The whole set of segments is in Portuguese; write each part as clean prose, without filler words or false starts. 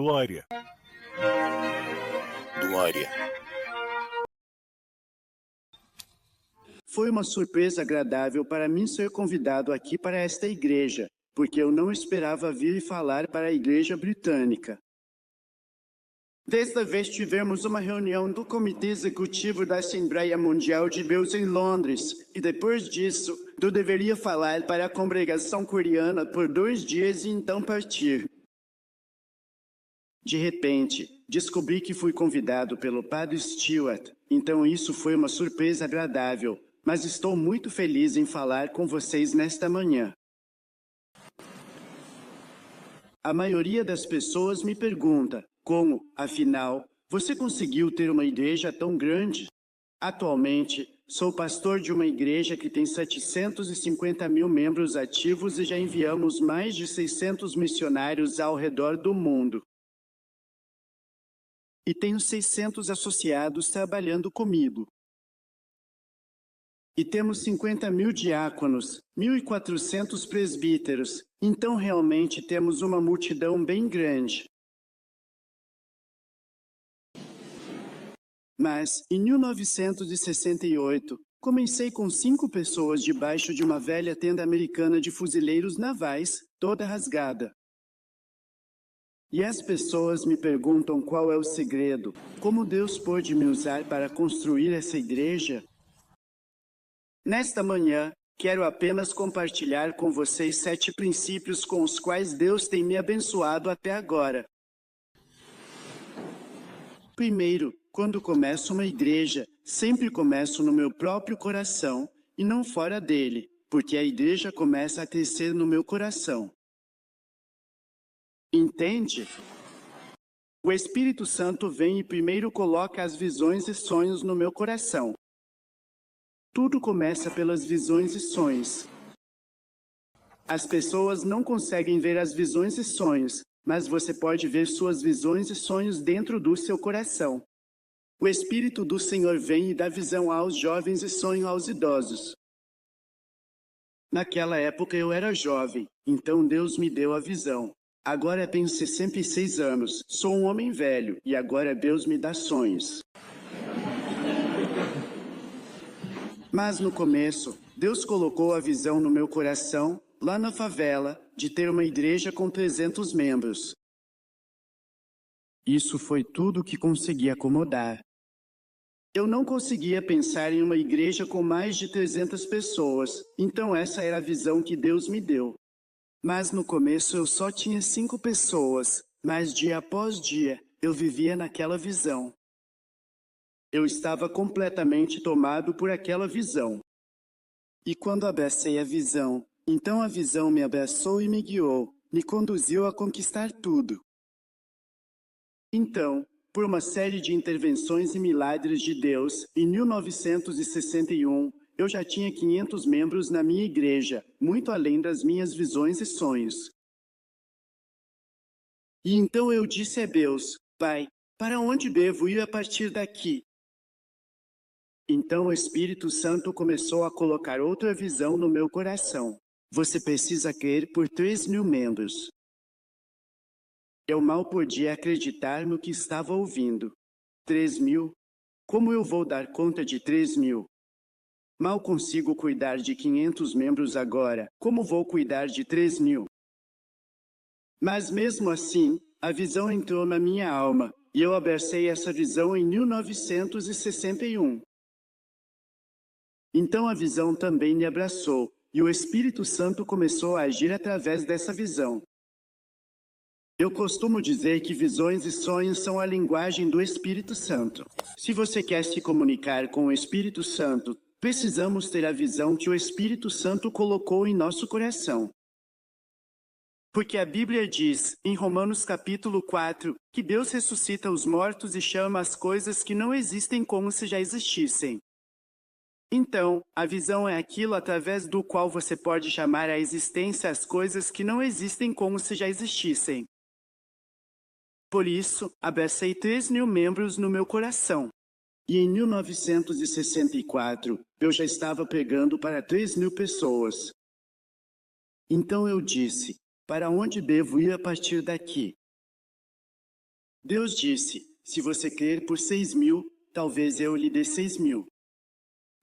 Glória. Glória. Foi uma surpresa agradável para mim ser convidado aqui para esta igreja, porque eu não esperava vir e falar para a igreja britânica. Desta vez tivemos uma reunião do Comitê Executivo da Assembleia Mundial de Deus em Londres, e depois disso, eu deveria falar para a congregação coreana por 2 dias e então partir. De repente, descobri que fui convidado pelo Padre Stewart, então isso foi uma surpresa agradável, mas estou muito feliz em falar com vocês nesta manhã. A maioria das pessoas me pergunta, como, afinal, você conseguiu ter uma igreja tão grande? Atualmente, sou pastor de uma igreja que tem 750 mil membros ativos e já enviamos mais de 600 missionários ao redor do mundo. E tenho 600 associados trabalhando comigo. E temos 50 mil diáconos, 1.400 presbíteros, então realmente temos uma multidão bem grande. Mas, em 1968, comecei com 5 pessoas debaixo de uma velha tenda americana de fuzileiros navais, toda rasgada. E as pessoas me perguntam qual é o segredo, como Deus pôde me usar para construir essa igreja? Nesta manhã, quero apenas compartilhar com vocês 7 princípios com os quais Deus tem me abençoado até agora. Primeiro, quando começo uma igreja, sempre começo no meu próprio coração e não fora dele, porque a igreja começa a crescer no meu coração. Entende? O Espírito Santo vem e primeiro coloca as visões e sonhos no meu coração. Tudo começa pelas visões e sonhos. As pessoas não conseguem ver as visões e sonhos, mas você pode ver suas visões e sonhos dentro do seu coração. O Espírito do Senhor vem e dá visão aos jovens e sonho aos idosos. Naquela época eu era jovem, então Deus me deu a visão. Agora tenho 66 anos, sou um homem velho, e agora Deus me dá sonhos. Mas no começo, Deus colocou a visão no meu coração, lá na favela, de ter uma igreja com 300 membros. Isso foi tudo o que consegui acomodar. Eu não conseguia pensar em uma igreja com mais de 300 pessoas, então essa era a visão que Deus me deu. Mas no começo eu só tinha 5 pessoas, mas dia após dia eu vivia naquela visão. Eu estava completamente tomado por aquela visão. E quando abracei a visão, então a visão me abraçou e me guiou, me conduziu a conquistar tudo. Então, por uma série de intervenções e milagres de Deus, em 1961, eu já tinha 500 membros na minha igreja, muito além das minhas visões e sonhos. E então eu disse a Deus, Pai, para onde devo ir a partir daqui? Então o Espírito Santo começou a colocar outra visão no meu coração. Você precisa crer por 3.000 membros. Eu mal podia acreditar no que estava ouvindo. 3.000? Como eu vou dar conta de 3.000? Mal consigo cuidar de 500 membros agora. Como vou cuidar de 3.000? Mas mesmo assim, a visão entrou na minha alma, e eu abracei essa visão em 1961. Então a visão também me abraçou, e o Espírito Santo começou a agir através dessa visão. Eu costumo dizer que visões e sonhos são a linguagem do Espírito Santo. Se você quer se comunicar com o Espírito Santo, precisamos ter a visão que o Espírito Santo colocou em nosso coração. Porque a Bíblia diz, em Romanos capítulo 4, que Deus ressuscita os mortos e chama as coisas que não existem como se já existissem. Então, a visão é aquilo através do qual você pode chamar à existência as coisas que não existem como se já existissem. Por isso, abracei 3.000 membros no meu coração. E em 1964, eu já estava pregando para 3.000 pessoas. Então eu disse, para onde devo ir a partir daqui? Deus disse, se você crer por 6.000, talvez eu lhe dê 6.000.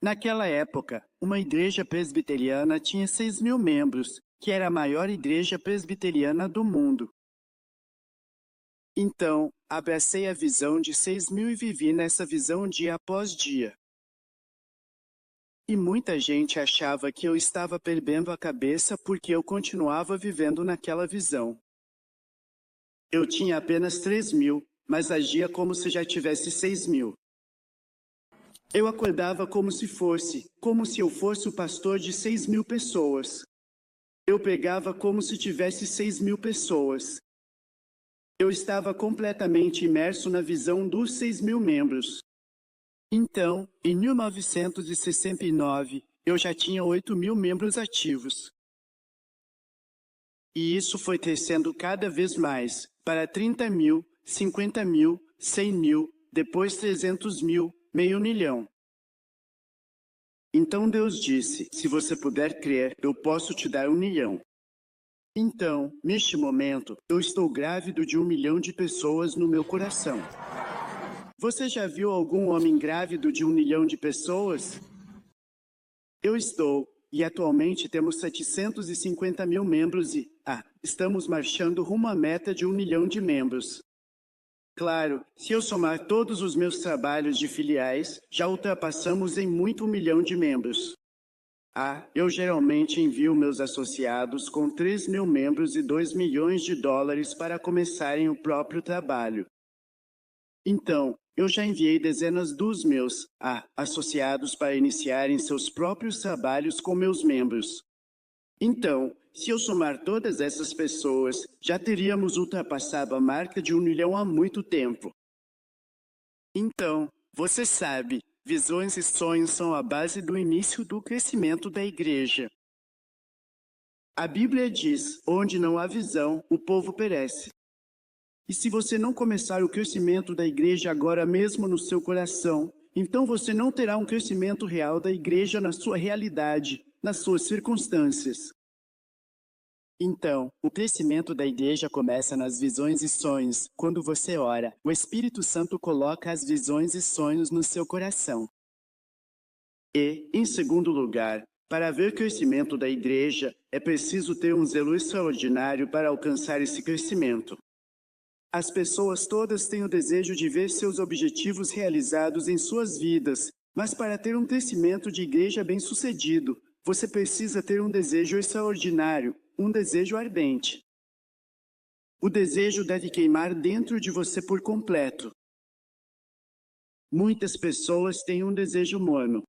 Naquela época, uma igreja presbiteriana tinha 6.000 membros, que era a maior igreja presbiteriana do mundo. Então, abracei a visão de 6.000 e vivi nessa visão dia após dia. E muita gente achava que eu estava perdendo a cabeça porque eu continuava vivendo naquela visão. Eu tinha apenas 3.000, mas agia como se já tivesse 6.000. Eu acordava como se eu fosse o pastor de 6.000 pessoas. Eu pregava como se tivesse 6.000 pessoas. Eu estava completamente imerso na visão dos 6.000 membros. Então, em 1969, eu já tinha 8.000 membros ativos. E isso foi crescendo cada vez mais, para 30.000, 50.000, 100.000, depois 300.000, 500.000. Então Deus disse, se você puder crer, eu posso te dar 1 milhão. Então, neste momento, eu estou grávido de 1 milhão de pessoas no meu coração. Você já viu algum homem grávido de 1 milhão de pessoas? Eu estou, e atualmente temos 750.000 membros e, estamos marchando rumo à meta de 1 milhão de membros. Claro, se eu somar todos os meus trabalhos de filiais, já ultrapassamos em muito 1 milhão de membros. Eu geralmente envio meus associados com 3.000 membros e 2 milhões de dólares para começarem o próprio trabalho. Então, eu já enviei dezenas dos meus associados para iniciarem seus próprios trabalhos com meus membros. Então, se eu somar todas essas pessoas, já teríamos ultrapassado a marca de 1 milhão há muito tempo. Então, você sabe, visões e sonhos são a base do início do crescimento da igreja. A Bíblia diz, onde não há visão, o povo perece. E se você não começar o crescimento da igreja agora mesmo no seu coração, então você não terá um crescimento real da igreja na sua realidade, nas suas circunstâncias. Então, o crescimento da igreja começa nas visões e sonhos. Quando você ora, o Espírito Santo coloca as visões e sonhos no seu coração. E, em segundo lugar, para haver crescimento da igreja, é preciso ter um zelo extraordinário para alcançar esse crescimento. As pessoas todas têm o desejo de ver seus objetivos realizados em suas vidas, mas para ter um crescimento de igreja bem-sucedido, você precisa ter um desejo extraordinário, um desejo ardente. O desejo deve queimar dentro de você por completo. Muitas pessoas têm um desejo morno.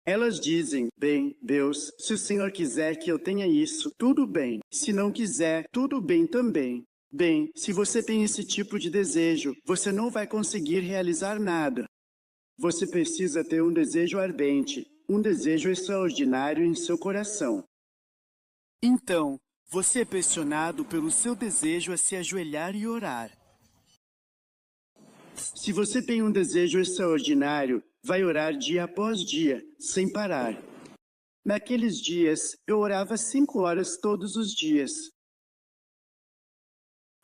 Elas dizem, bem, Deus, se o Senhor quiser que eu tenha isso, tudo bem. Se não quiser, tudo bem também. Bem, se você tem esse tipo de desejo, você não vai conseguir realizar nada. Você precisa ter um desejo ardente, um desejo extraordinário em seu coração. Então, você é pressionado pelo seu desejo a se ajoelhar e orar. Se você tem um desejo extraordinário, vai orar dia após dia, sem parar. Naqueles dias, eu orava 5 horas todos os dias.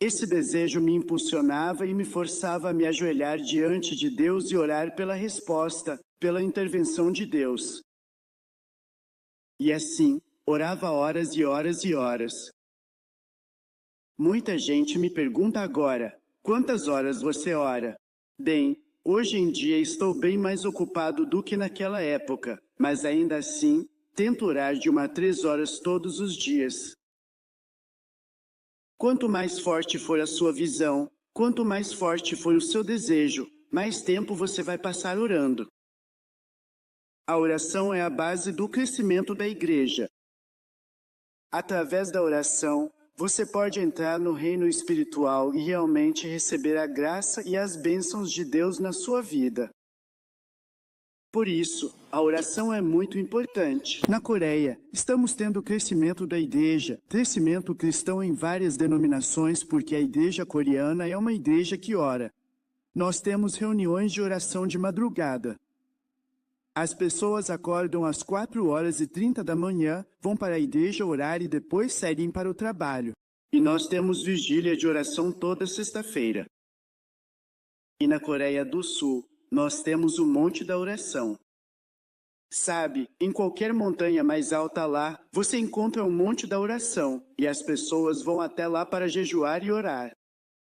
Esse desejo me impulsionava e me forçava a me ajoelhar diante de Deus e orar pela resposta, pela intervenção de Deus. E assim, orava horas e horas e horas. Muita gente me pergunta agora, quantas horas você ora? Bem, hoje em dia estou bem mais ocupado do que naquela época, mas ainda assim, tento orar de 1 a 3 horas todos os dias. Quanto mais forte for a sua visão, quanto mais forte for o seu desejo, mais tempo você vai passar orando. A oração é a base do crescimento da igreja. Através da oração, você pode entrar no reino espiritual e realmente receber a graça e as bênçãos de Deus na sua vida. Por isso, a oração é muito importante. Na Coreia, estamos tendo o crescimento da igreja, crescimento cristão em várias denominações, porque a igreja coreana é uma igreja que ora. Nós temos reuniões de oração de madrugada. As pessoas acordam às 4h30 da manhã, vão para a igreja orar e depois seguem para o trabalho. E nós temos vigília de oração toda sexta-feira. E na Coreia do Sul, nós temos o Monte da Oração. Sabe, em qualquer montanha mais alta lá, você encontra o Monte da Oração, e as pessoas vão até lá para jejuar e orar.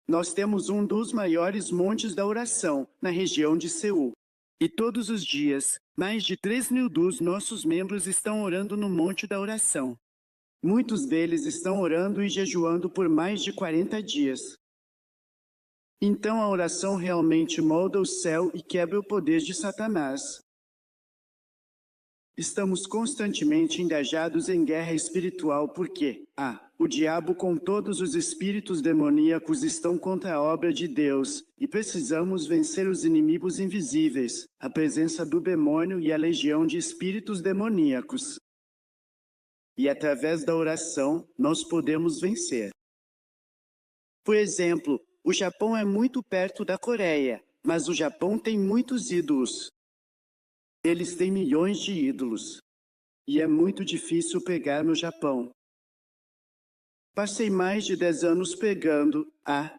Nós temos um dos maiores montes da oração, na região de Seul. E todos os dias, mais de 3.000 dos nossos membros estão orando no Monte da Oração. Muitos deles estão orando e jejuando por mais de 40 dias. Então a oração realmente molda o céu e quebra o poder de Satanás. Estamos constantemente engajados em guerra espiritual porque, o diabo com todos os espíritos demoníacos estão contra a obra de Deus e precisamos vencer os inimigos invisíveis, a presença do demônio e a legião de espíritos demoníacos. E através da oração, nós podemos vencer. Por exemplo, o Japão é muito perto da Coreia, mas o Japão tem muitos ídolos. Eles têm milhões de ídolos. E é muito difícil pegar no Japão. Passei mais de 10 anos pegando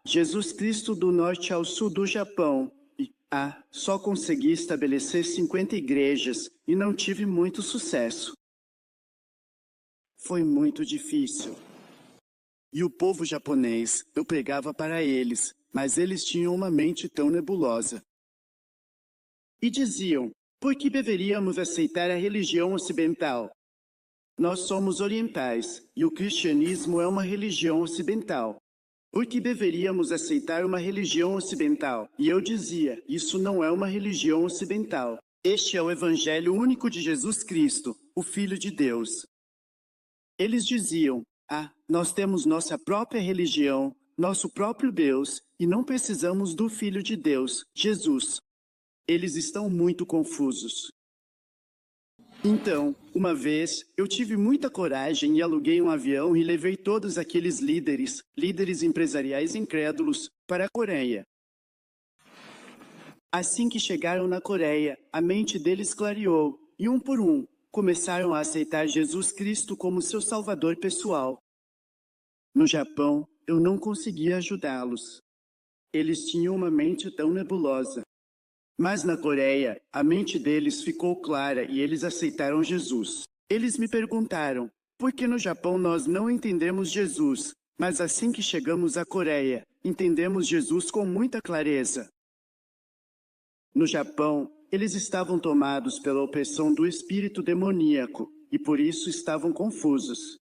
Jesus Cristo do norte ao sul do Japão. E só consegui estabelecer 50 igrejas e não tive muito sucesso. Foi muito difícil. E o povo japonês, eu pregava para eles, mas eles tinham uma mente tão nebulosa. E diziam, por que deveríamos aceitar a religião ocidental? Nós somos orientais, e o cristianismo é uma religião ocidental. Por que deveríamos aceitar uma religião ocidental? E eu dizia, isso não é uma religião ocidental. Este é o evangelho único de Jesus Cristo, o Filho de Deus. Eles diziam, nós temos nossa própria religião, nosso próprio Deus, e não precisamos do Filho de Deus, Jesus. Eles estão muito confusos. Então, uma vez, eu tive muita coragem e aluguei um avião e levei todos aqueles líderes empresariais incrédulos, para a Coreia. Assim que chegaram na Coreia, a mente deles clareou, e um por um, começaram a aceitar Jesus Cristo como seu salvador pessoal. No Japão, eu não conseguia ajudá-los. Eles tinham uma mente tão nebulosa. Mas na Coreia, a mente deles ficou clara e eles aceitaram Jesus. Eles me perguntaram, por que no Japão nós não entendemos Jesus, mas assim que chegamos à Coreia, entendemos Jesus com muita clareza. No Japão, eles estavam tomados pela opressão do espírito demoníaco e por isso estavam confusos.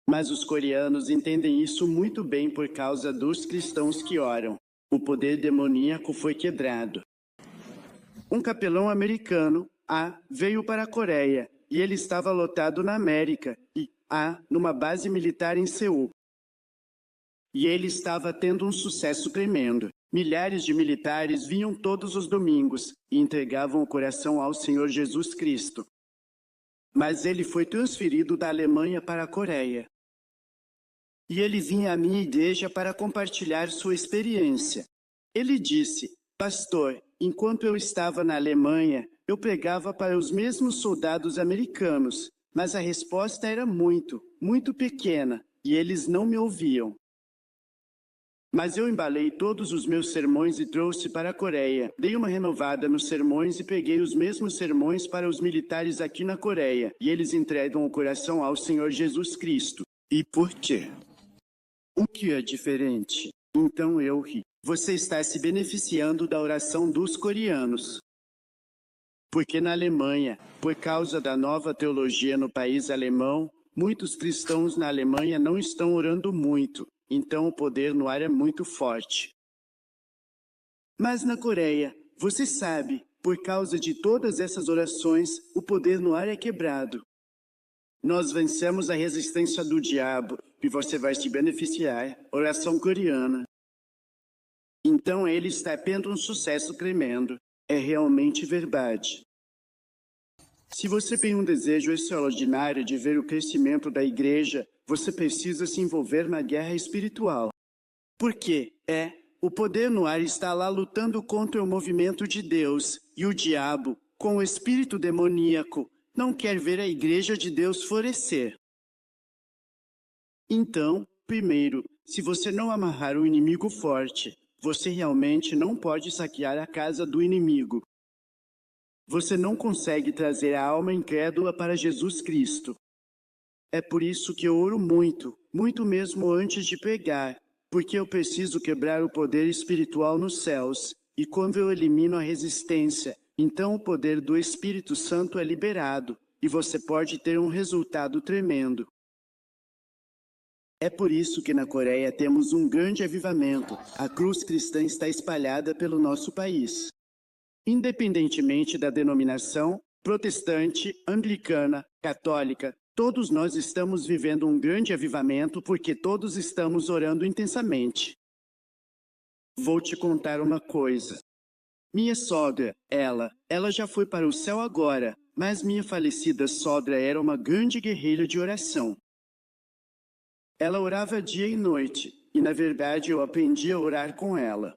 Mas os coreanos entendem isso muito bem por causa dos cristãos que oram. O poder demoníaco foi quebrado. Um capelão americano, veio para a Coreia, e ele estava lotado na América, e, numa base militar em Seul. E ele estava tendo um sucesso tremendo. Milhares de militares vinham todos os domingos e entregavam o coração ao Senhor Jesus Cristo. Mas ele foi transferido da Alemanha para a Coreia. E ele vinha à minha igreja para compartilhar sua experiência. Ele disse, pastor, enquanto eu estava na Alemanha, eu pregava para os mesmos soldados americanos, mas a resposta era muito pequena, e eles não me ouviam. Mas eu embalei todos os meus sermões e trouxe para a Coreia. Dei uma renovada nos sermões e peguei os mesmos sermões para os militares aqui na Coreia, e eles entregam o coração ao Senhor Jesus Cristo. E por quê? O que é diferente? Então eu ri. Você está se beneficiando da oração dos coreanos. Porque na Alemanha, por causa da nova teologia no país alemão, muitos cristãos na Alemanha não estão orando muito, então o poder no ar é muito forte. Mas na Coreia, você sabe, por causa de todas essas orações, o poder no ar é quebrado. Nós vencemos a resistência do diabo e você vai se beneficiar. Oração coreana. Então ele está tendo um sucesso tremendo. É realmente verdade. Se você tem um desejo extraordinário de ver o crescimento da igreja, você precisa se envolver na guerra espiritual. Porque o poder no ar está lá lutando contra o movimento de Deus e o diabo, com o espírito demoníaco, não quer ver a igreja de Deus florescer. Então, primeiro, se você não amarrar o inimigo forte, você realmente não pode saquear a casa do inimigo. Você não consegue trazer a alma incrédula para Jesus Cristo. É por isso que eu oro muito, muito mesmo antes de pregar, porque eu preciso quebrar o poder espiritual nos céus, e quando eu elimino a resistência, então o poder do Espírito Santo é liberado, e você pode ter um resultado tremendo. É por isso que na Coreia temos um grande avivamento. A cruz cristã está espalhada pelo nosso país. Independentemente da denominação, protestante, anglicana, católica, todos nós estamos vivendo um grande avivamento porque todos estamos orando intensamente. Vou te contar uma coisa. Minha sogra, ela já foi para o céu agora, mas minha falecida sogra era uma grande guerreira de oração. Ela orava dia e noite, e na verdade eu aprendi a orar com ela.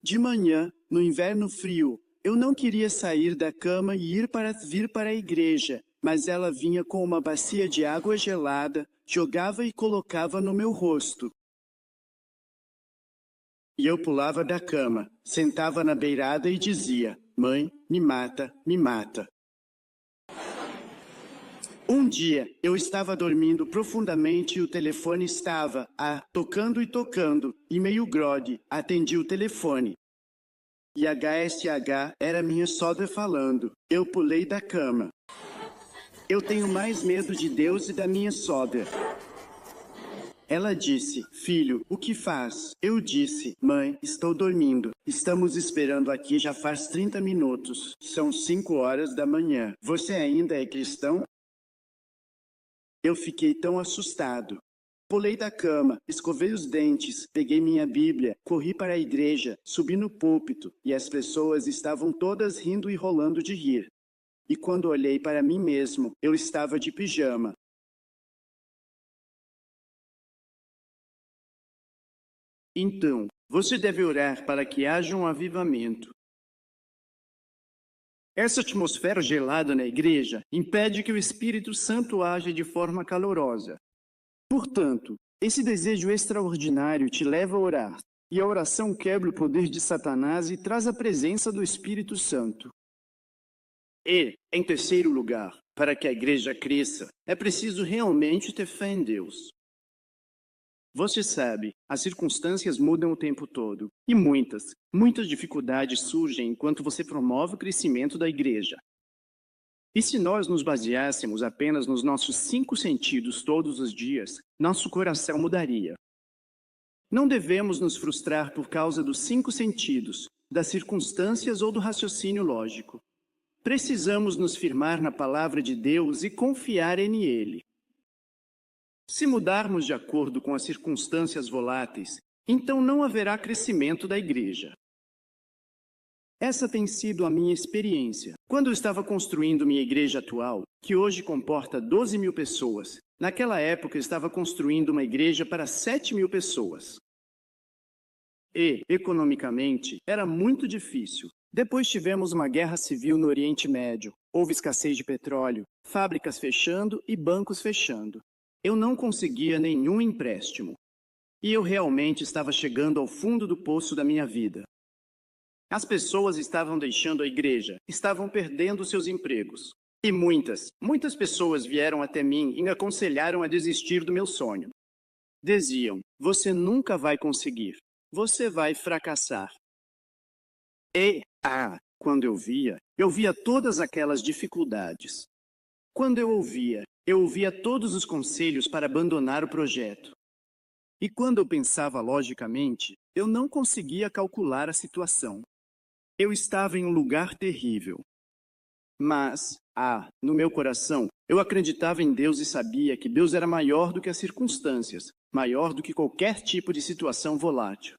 De manhã, no inverno frio, eu não queria sair da cama e vir para a igreja, mas ela vinha com uma bacia de água gelada, jogava e colocava no meu rosto. E eu pulava da cama, sentava na beirada e dizia: "Mãe, me mata, me mata." Um dia, eu estava dormindo profundamente e o telefone estava, tocando e tocando, e meio grogue, atendi o telefone. E HSH era minha sogra falando. Eu pulei da cama. Eu tenho mais medo de Deus e da minha sogra. Ela disse: "Filho, o que faz?" Eu disse: "Mãe, estou dormindo. Estamos esperando aqui já faz 30 minutos. São 5 horas da manhã. Você ainda é cristão?" Eu fiquei tão assustado. Pulei da cama, escovei os dentes, peguei minha Bíblia, corri para a igreja, subi no púlpito e as pessoas estavam todas rindo e rolando de rir. E quando olhei para mim mesmo, eu estava de pijama. Então, você deve orar para que haja um avivamento. Essa atmosfera gelada na igreja impede que o Espírito Santo haja de forma calorosa. Portanto, esse desejo extraordinário te leva a orar, e a oração quebra o poder de Satanás e traz a presença do Espírito Santo. E, em terceiro lugar, para que a igreja cresça, é preciso realmente ter fé em Deus. Você sabe, as circunstâncias mudam o tempo todo, e muitas dificuldades surgem enquanto você promove o crescimento da igreja. E se nós nos baseássemos apenas nos nossos 5 sentidos todos os dias, nosso coração mudaria. Não devemos nos frustrar por causa dos 5 sentidos, das circunstâncias ou do raciocínio lógico. Precisamos nos firmar na palavra de Deus e confiar nele. Se mudarmos de acordo com as circunstâncias voláteis, então não haverá crescimento da igreja. Essa tem sido a minha experiência. Quando eu estava construindo minha igreja atual, que hoje comporta 12.000 pessoas, naquela época eu estava construindo uma igreja para 7.000 pessoas. E, economicamente, era muito difícil. Depois tivemos uma guerra civil no Oriente Médio, houve escassez de petróleo, fábricas fechando e bancos fechando. Eu não conseguia nenhum empréstimo. E eu realmente estava chegando ao fundo do poço da minha vida. As pessoas estavam deixando a igreja, estavam perdendo seus empregos. E muitas pessoas vieram até mim e me aconselharam a desistir do meu sonho. Diziam: "Você nunca vai conseguir. Você vai fracassar." E, quando eu via todas aquelas dificuldades. Quando eu ouvia todos os conselhos para abandonar o projeto. E quando eu pensava logicamente, eu não conseguia calcular a situação. Eu estava em um lugar terrível. Mas, no meu coração, eu acreditava em Deus e sabia que Deus era maior do que as circunstâncias, maior do que qualquer tipo de situação volátil.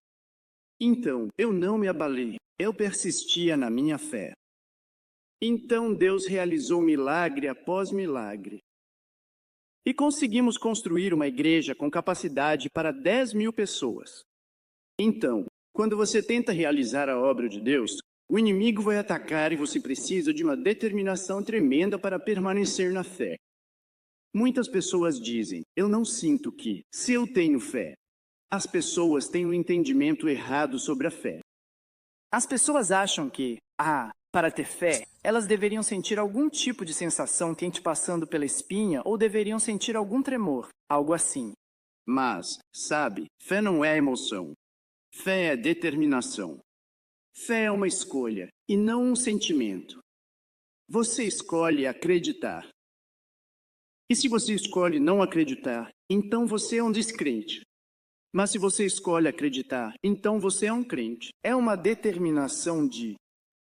Então, eu não me abalei, eu persistia na minha fé. Então Deus realizou milagre após milagre. E conseguimos construir uma igreja com capacidade para 10.000 pessoas. Então, quando você tenta realizar a obra de Deus, o inimigo vai atacar e você precisa de uma determinação tremenda para permanecer na fé. Muitas pessoas dizem: "Eu não sinto que, se eu tenho fé." As pessoas têm um entendimento errado sobre a fé. As pessoas acham que, para ter fé, elas deveriam sentir algum tipo de sensação quente passando pela espinha ou deveriam sentir algum tremor, algo assim. Mas, sabe, fé não é emoção. Fé é determinação. Fé é uma escolha e não um sentimento. Você escolhe acreditar. E se você escolhe não acreditar, então você é um descrente. Mas se você escolhe acreditar, então você é um crente. É uma determinação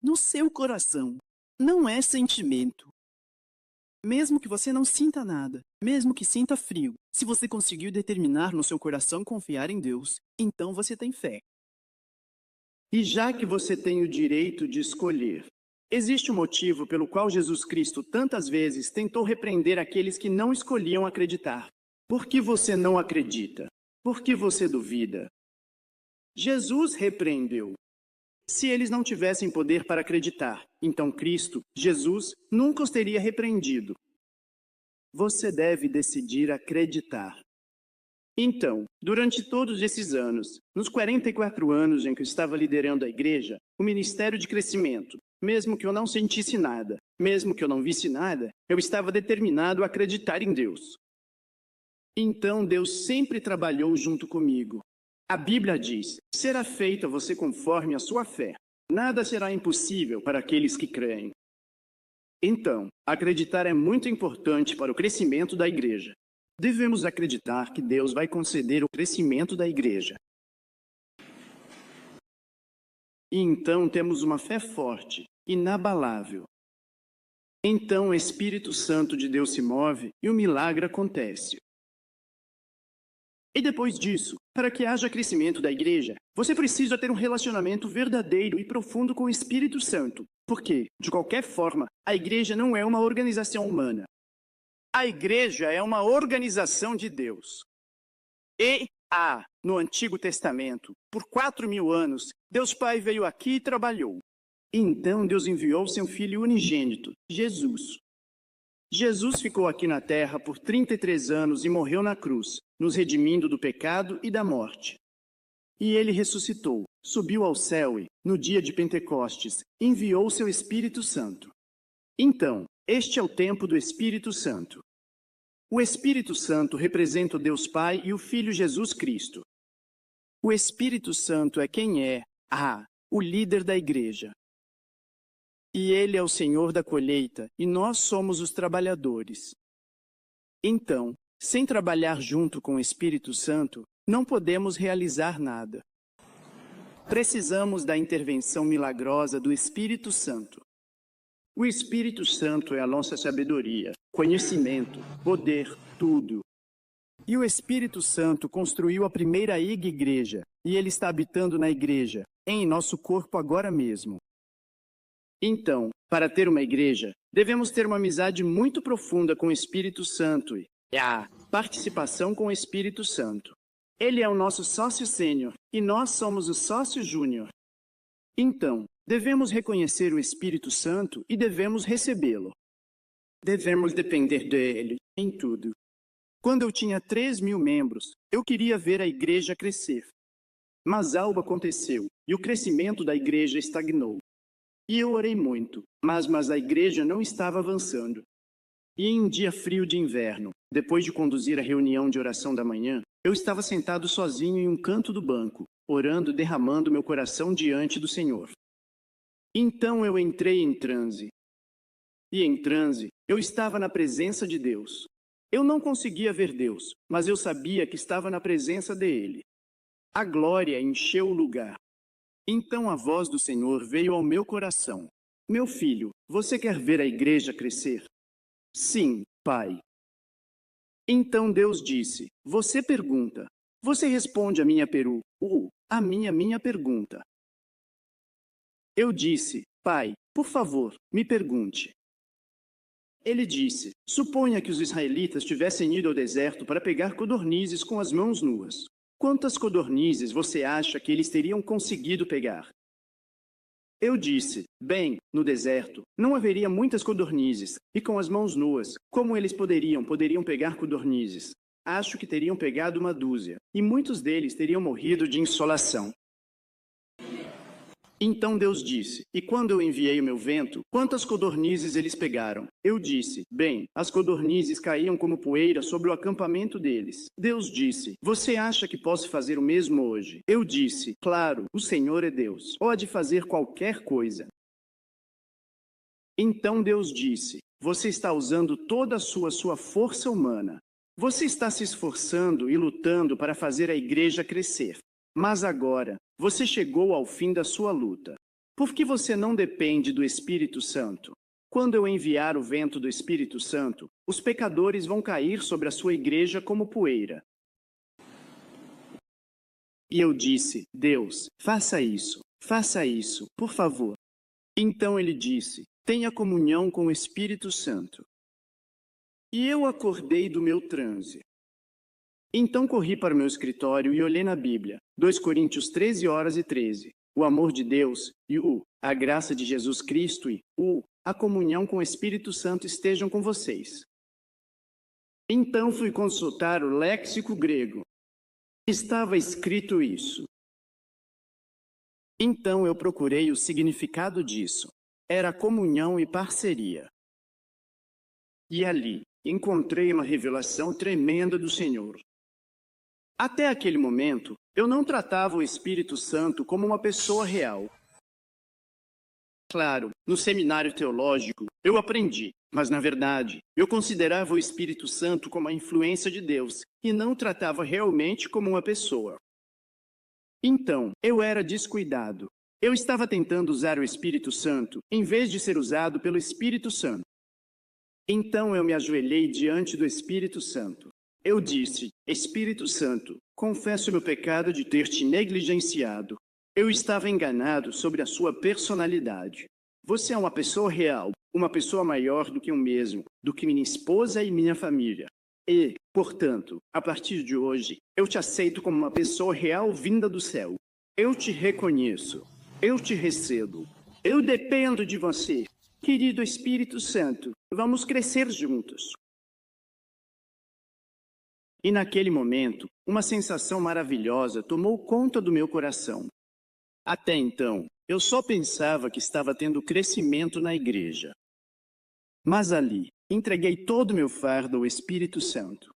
no seu coração. Não é sentimento. Mesmo que você não sinta nada, mesmo que sinta frio, se você conseguiu determinar no seu coração confiar em Deus, então você tem fé. E já que você tem o direito de escolher, existe um motivo pelo qual Jesus Cristo tantas vezes tentou repreender aqueles que não escolhiam acreditar. Por que você não acredita? Por que você duvida? Jesus repreendeu. Se eles não tivessem poder para acreditar, então Cristo, Jesus, nunca os teria repreendido. Você deve decidir acreditar. Então, durante todos esses anos, nos 44 anos em que eu estava liderando a igreja, o ministério de crescimento, mesmo que eu não sentisse nada, mesmo que eu não visse nada, eu estava determinado a acreditar em Deus. Então Deus sempre trabalhou junto comigo. A Bíblia diz, será feito a você conforme a sua fé. Nada será impossível para aqueles que creem. Então, acreditar é muito importante para o crescimento da igreja. Devemos acreditar que Deus vai conceder o crescimento da igreja. E então temos uma fé forte, inabalável. Então o Espírito Santo de Deus se move e o milagre acontece. E depois disso, para que haja crescimento da igreja, você precisa ter um relacionamento verdadeiro e profundo com o Espírito Santo. Porque, de qualquer forma, a igreja não é uma organização humana. A igreja é uma organização de Deus. E, no Antigo Testamento, por 4.000 anos, Deus Pai veio aqui e trabalhou. Então Deus enviou seu Filho unigênito, Jesus. Jesus ficou aqui na terra por 33 anos e morreu na cruz, nos redimindo do pecado e da morte. E ele ressuscitou, subiu ao céu e, no dia de Pentecostes, enviou seu Espírito Santo. Então, este é o tempo do Espírito Santo. O Espírito Santo representa o Deus Pai e o Filho Jesus Cristo. O Espírito Santo é quem é, o líder da igreja. E ele é o Senhor da colheita, e nós somos os trabalhadores. Então, sem trabalhar junto com o Espírito Santo, não podemos realizar nada. Precisamos da intervenção milagrosa do Espírito Santo. O Espírito Santo é a nossa sabedoria, conhecimento, poder, tudo. E o Espírito Santo construiu a primeira igreja, e ele está habitando na igreja, em nosso corpo agora mesmo. Então, para ter uma igreja, devemos ter uma amizade muito profunda com o Espírito Santo e a participação com o Espírito Santo. Ele é o nosso sócio sênior e nós somos o sócio júnior. Então, devemos reconhecer o Espírito Santo e devemos recebê-lo. Devemos depender dele em tudo. Quando eu tinha 3.000 membros, eu queria ver a igreja crescer. Mas algo aconteceu e o crescimento da igreja estagnou. E eu orei muito, mas a igreja não estava avançando. E em um dia frio de inverno, depois de conduzir a reunião de oração da manhã, eu estava sentado sozinho em um canto do banco, orando e derramando meu coração diante do Senhor. Então eu entrei em transe. E em transe, eu estava na presença de Deus. Eu não conseguia ver Deus, mas eu sabia que estava na presença dele. A glória encheu o lugar. Então a voz do Senhor veio ao meu coração. Meu filho, você quer ver a igreja crescer? Sim, pai. Então Deus disse, você pergunta. Você responde a minha minha pergunta. Eu disse, pai, por favor, me pergunte. Ele disse, suponha que os israelitas tivessem ido ao deserto para pegar codornizes com as mãos nuas. Quantas codornizes você acha que eles teriam conseguido pegar? Eu disse, bem, no deserto, não haveria muitas codornizes, e com as mãos nuas, como eles poderiam pegar codornizes? Acho que teriam pegado uma dúzia, e muitos deles teriam morrido de insolação. Então Deus disse, e quando eu enviei o meu vento, quantas codornizes eles pegaram? Eu disse, bem, as codornizes caíam como poeira sobre o acampamento deles. Deus disse, você acha que posso fazer o mesmo hoje? Eu disse, claro, o Senhor é Deus, pode fazer qualquer coisa. Então Deus disse, você está usando toda a sua força humana. Você está se esforçando e lutando para fazer a igreja crescer. Mas agora, você chegou ao fim da sua luta. Por que você não depende do Espírito Santo? Quando eu enviar o vento do Espírito Santo, os pecadores vão cair sobre a sua igreja como poeira. E eu disse, Deus, faça isso, por favor. Então ele disse, tenha comunhão com o Espírito Santo. E eu acordei do meu transe. Então corri para o meu escritório e olhei na Bíblia, 2 Coríntios 13:13. O amor de Deus e a graça de Jesus Cristo e a comunhão com o Espírito Santo estejam com vocês. Então fui consultar o léxico grego. Estava escrito isso. Então eu procurei o significado disso. Era comunhão e parceria. E ali encontrei uma revelação tremenda do Senhor. Até aquele momento, eu não tratava o Espírito Santo como uma pessoa real. Claro, no seminário teológico, eu aprendi, mas na verdade, eu considerava o Espírito Santo como a influência de Deus e não tratava realmente como uma pessoa. Então, eu era descuidado. Eu estava tentando usar o Espírito Santo em vez de ser usado pelo Espírito Santo. Então eu me ajoelhei diante do Espírito Santo. Eu disse, Espírito Santo, confesso meu pecado de ter te negligenciado. Eu estava enganado sobre a sua personalidade. Você é uma pessoa real, uma pessoa maior do que eu mesmo, do que minha esposa e minha família. E, portanto, a partir de hoje, eu te aceito como uma pessoa real vinda do céu. Eu te reconheço. Eu te recebo. Eu dependo de você. Querido Espírito Santo, vamos crescer juntos. E naquele momento, uma sensação maravilhosa tomou conta do meu coração. Até então, eu só pensava que estava tendo crescimento na igreja. Mas ali, entreguei todo o meu fardo ao Espírito Santo.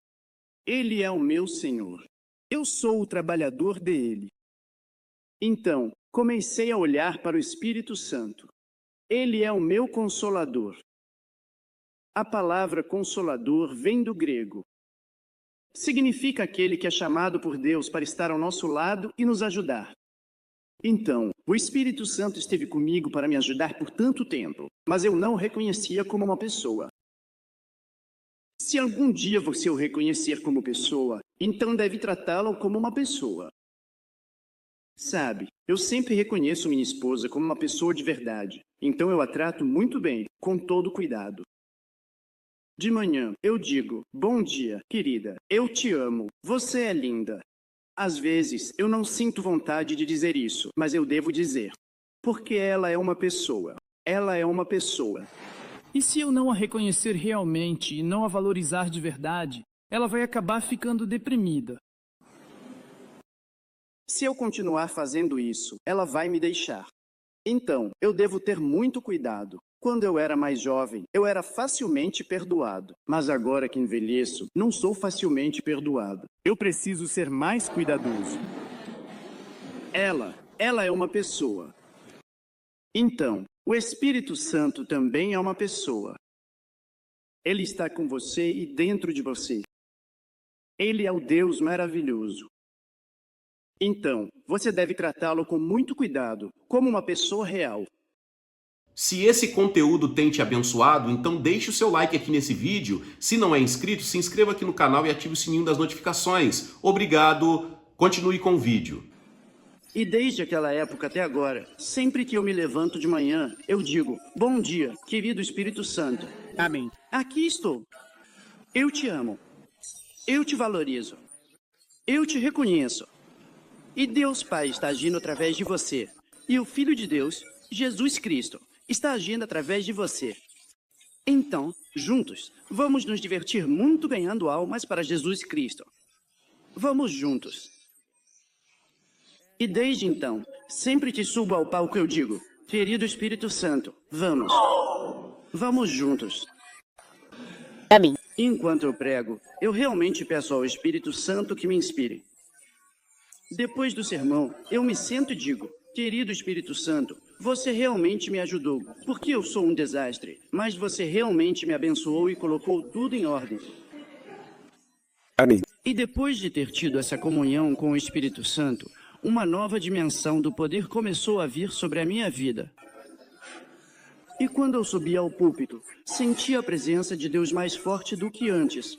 Ele é o meu Senhor. Eu sou o trabalhador dele. Então, comecei a olhar para o Espírito Santo. Ele é o meu consolador. A palavra consolador vem do grego. Significa aquele que é chamado por Deus para estar ao nosso lado e nos ajudar. Então, o Espírito Santo esteve comigo para me ajudar por tanto tempo, mas eu não o reconhecia como uma pessoa. Se algum dia você o reconhecer como pessoa, então deve tratá-lo como uma pessoa. Sabe, eu sempre reconheço minha esposa como uma pessoa de verdade, então eu a trato muito bem, com todo cuidado. De manhã, eu digo, bom dia, querida, eu te amo, você é linda. Às vezes, eu não sinto vontade de dizer isso, mas eu devo dizer. Porque ela é uma pessoa. Ela é uma pessoa. E se eu não a reconhecer realmente e não a valorizar de verdade, ela vai acabar ficando deprimida. Se eu continuar fazendo isso, ela vai me deixar. Então, eu devo ter muito cuidado. Quando eu era mais jovem, eu era facilmente perdoado. Mas agora que envelheço, não sou facilmente perdoado. Eu preciso ser mais cuidadoso. Ela é uma pessoa. Então, o Espírito Santo também é uma pessoa. Ele está com você e dentro de você. Ele é o Deus maravilhoso. Então, você deve tratá-lo com muito cuidado, como uma pessoa real. Se esse conteúdo tem te abençoado, então deixe o seu like aqui nesse vídeo. Se não é inscrito, se inscreva aqui no canal e ative o sininho das notificações. Obrigado, continue com o vídeo. E desde aquela época até agora, sempre que eu me levanto de manhã, eu digo, bom dia, querido Espírito Santo. Amém. Aqui estou. Eu te amo. Eu te valorizo. Eu te reconheço. E Deus Pai está agindo através de você. E o Filho de Deus, Jesus Cristo, está agindo através de você. Então, juntos, vamos nos divertir muito ganhando almas para Jesus Cristo. Vamos juntos. E desde então, sempre que subo ao palco eu digo, querido Espírito Santo, vamos. Vamos juntos. Amém. Enquanto eu prego, eu realmente peço ao Espírito Santo que me inspire. Depois do sermão, eu me sento e digo, querido Espírito Santo, você realmente me ajudou, porque eu sou um desastre, mas você realmente me abençoou e colocou tudo em ordem. Amém. E depois de ter tido essa comunhão com o Espírito Santo, uma nova dimensão do poder começou a vir sobre a minha vida. E quando eu subi ao púlpito, senti a presença de Deus mais forte do que antes.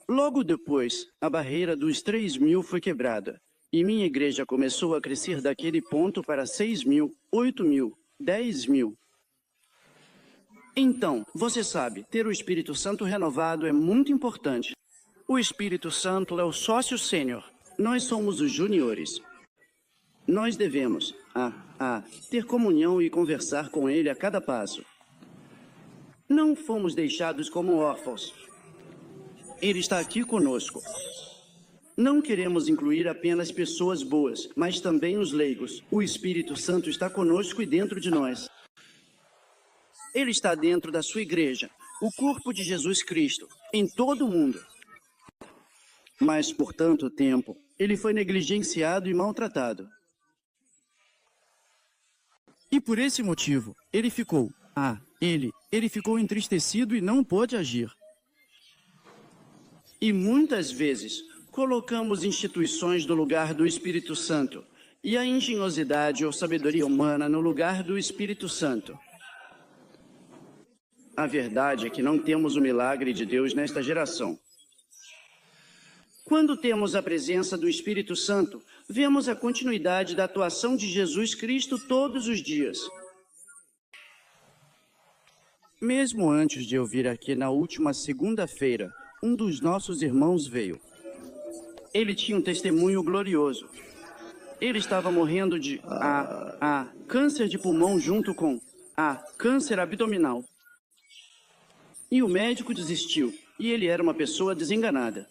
Logo depois, a barreira dos 3.000 foi quebrada, e minha igreja começou a crescer daquele ponto para 6.000, 8.000, 10.000. Então, você sabe, ter o Espírito Santo renovado é muito importante. O Espírito Santo é o sócio sênior. Nós somos os juniores. Nós devemos, ter comunhão e conversar com ele a cada passo. Não fomos deixados como órfãos. Ele está aqui conosco. Não queremos incluir apenas pessoas boas, mas também os leigos. O Espírito Santo está conosco e dentro de nós. Ele está dentro da sua igreja, o corpo de Jesus Cristo, em todo o mundo. Mas por tanto tempo, ele foi negligenciado e maltratado. E por esse motivo, ele ficou, ele ficou entristecido e não pôde agir. E muitas vezes, colocamos instituições no lugar do Espírito Santo e a engenhosidade ou sabedoria humana no lugar do Espírito Santo. A verdade é que não temos o milagre de Deus nesta geração. Quando temos a presença do Espírito Santo, vemos a continuidade da atuação de Jesus Cristo todos os dias. Mesmo antes de eu vir aqui na última segunda-feira, um dos nossos irmãos veio. Ele tinha um testemunho glorioso. Ele estava morrendo de câncer de pulmão junto com câncer abdominal. E o médico desistiu, e ele era uma pessoa desenganada.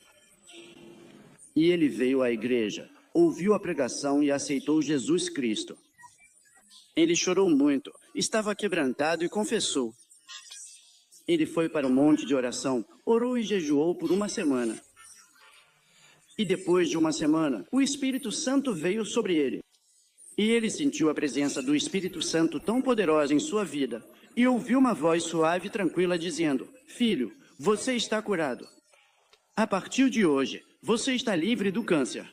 E ele veio à igreja, ouviu a pregação e aceitou Jesus Cristo. Ele chorou muito, estava quebrantado e confessou. Ele foi para o monte de oração, orou e jejuou por uma semana. E depois de uma semana, o Espírito Santo veio sobre ele. E ele sentiu a presença do Espírito Santo tão poderosa em sua vida, e ouviu uma voz suave e tranquila dizendo, filho, você está curado. A partir de hoje, você está livre do câncer.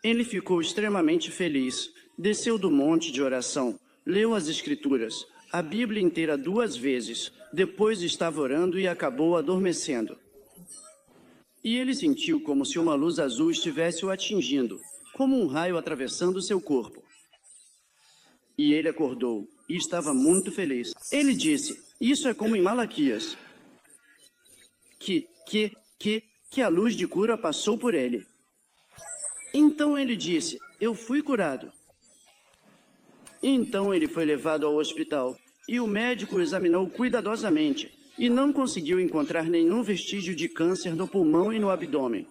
Ele ficou extremamente feliz, desceu do monte de oração, leu as Escrituras, a Bíblia inteira 2 vezes, depois estava orando e acabou adormecendo. E ele sentiu como se uma luz azul estivesse o atingindo, como um raio atravessando seu corpo. E ele acordou e estava muito feliz. Ele disse, isso é como em Malaquias, que a luz de cura passou por ele. Então ele disse, eu fui curado. Então ele foi levado ao hospital e o médico o examinou cuidadosamente e não conseguiu encontrar nenhum vestígio de câncer no pulmão e no abdômen.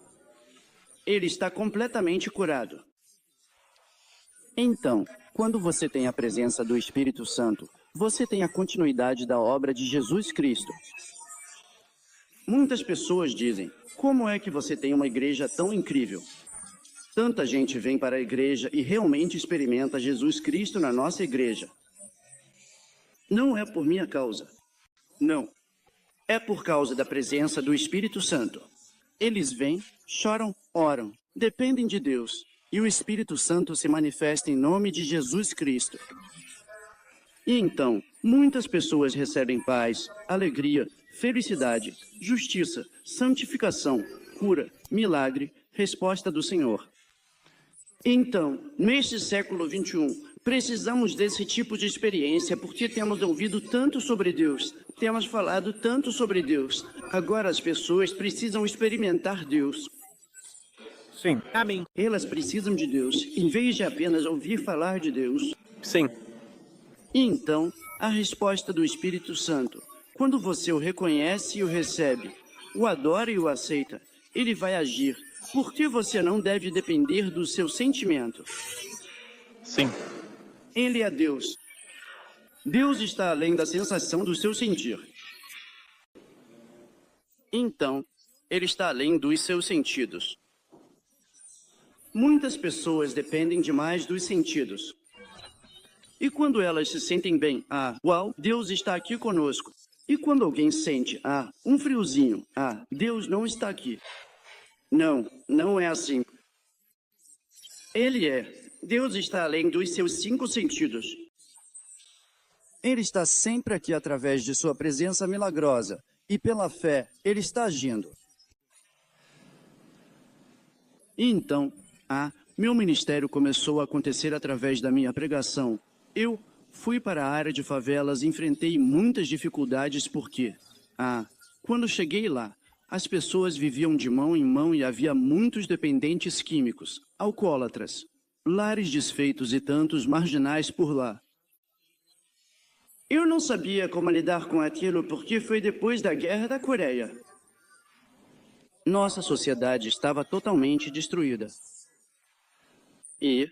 Ele está completamente curado. Então, quando você tem a presença do Espírito Santo, você tem a continuidade da obra de Jesus Cristo. Muitas pessoas dizem, como é que você tem uma igreja tão incrível? Tanta gente vem para a igreja e realmente experimenta Jesus Cristo na nossa igreja. Não é por minha causa. Não. É por causa da presença do Espírito Santo. Eles vêm, choram, oram, dependem de Deus. E o Espírito Santo se manifesta em nome de Jesus Cristo. E então, muitas pessoas recebem paz, alegria, felicidade, justiça, santificação, cura, milagre, resposta do Senhor. Então, neste século 21, precisamos desse tipo de experiência porque temos ouvido tanto sobre Deus, temos falado tanto sobre Deus. Agora as pessoas precisam experimentar Deus. Sim. Amém. Elas precisam de Deus, em vez de apenas ouvir falar de Deus. Sim. E então, A resposta do Espírito Santo. Quando você o reconhece e o recebe, o adora e o aceita, ele vai agir. Por que você não deve depender do seu sentimento? Sim. Ele é Deus. Deus está além da sensação do seu sentir. Então, ele está além dos seus sentidos. Muitas pessoas dependem demais dos sentidos. E quando elas se sentem bem, uau, Deus está aqui conosco. E quando alguém sente, um friozinho, Deus não está aqui. Não, não é assim. Ele é. Deus está além dos seus 5 sentidos. Ele está sempre aqui através de sua presença milagrosa. E pela fé, ele está agindo. E então, meu ministério começou a acontecer através da minha pregação. Eu fui para a área de favelas e enfrentei muitas dificuldades porque, quando cheguei lá, as pessoas viviam de mão em mão e havia muitos dependentes químicos, alcoólatras, lares desfeitos e tantos marginais por lá. Eu não sabia como lidar com aquilo porque foi depois da Guerra da Coreia. Nossa sociedade estava totalmente destruída. E,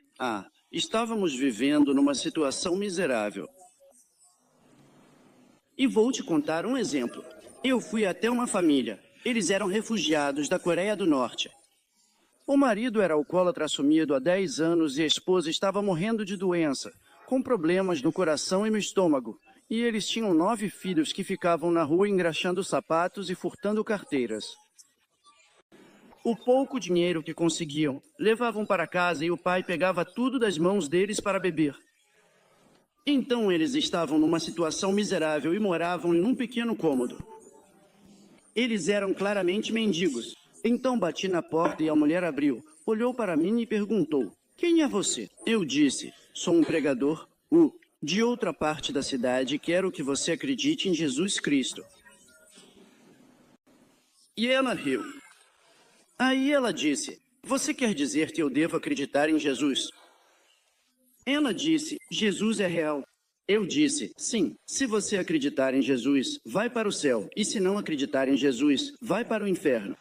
estávamos vivendo numa situação miserável. E vou te contar um exemplo. Eu fui até uma família. Eles eram refugiados da Coreia do Norte. O marido era alcoólatra assumido há 10 anos e a esposa estava morrendo de doença, com problemas no coração e no estômago. E eles tinham 9 filhos que ficavam na rua engraxando sapatos e furtando carteiras. O pouco dinheiro que conseguiam, levavam para casa e o pai pegava tudo das mãos deles para beber. Então eles estavam numa situação miserável e moravam em um pequeno cômodo. Eles eram claramente mendigos. Então bati na porta e a mulher abriu, olhou para mim e perguntou, quem é você? Eu disse, sou um pregador, de outra parte da cidade e quero que você acredite em Jesus Cristo. E ela riu. Aí ela disse, você quer dizer que eu devo acreditar em Jesus? Ela disse, Jesus é real. Eu disse, sim, se você acreditar em Jesus, vai para o céu, e se não acreditar em Jesus, vai para o inferno.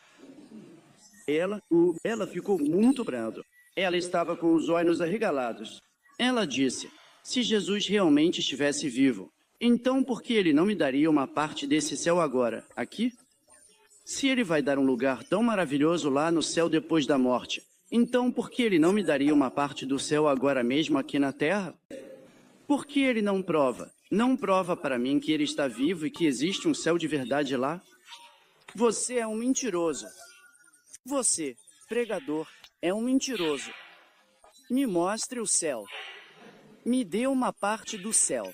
Ela ficou muito brava. Ela estava com os olhos arregalados. Ela disse, se Jesus realmente estivesse vivo, então por que ele não me daria uma parte desse céu agora, aqui? Se ele vai dar um lugar tão maravilhoso lá no céu depois da morte, então por que ele não me daria uma parte do céu agora mesmo aqui na terra? Por que ele não prova? Não prova para mim que ele está vivo e que existe um céu de verdade lá? Você é um mentiroso. Você, pregador, é um mentiroso. Me mostre o céu. Me dê uma parte do céu.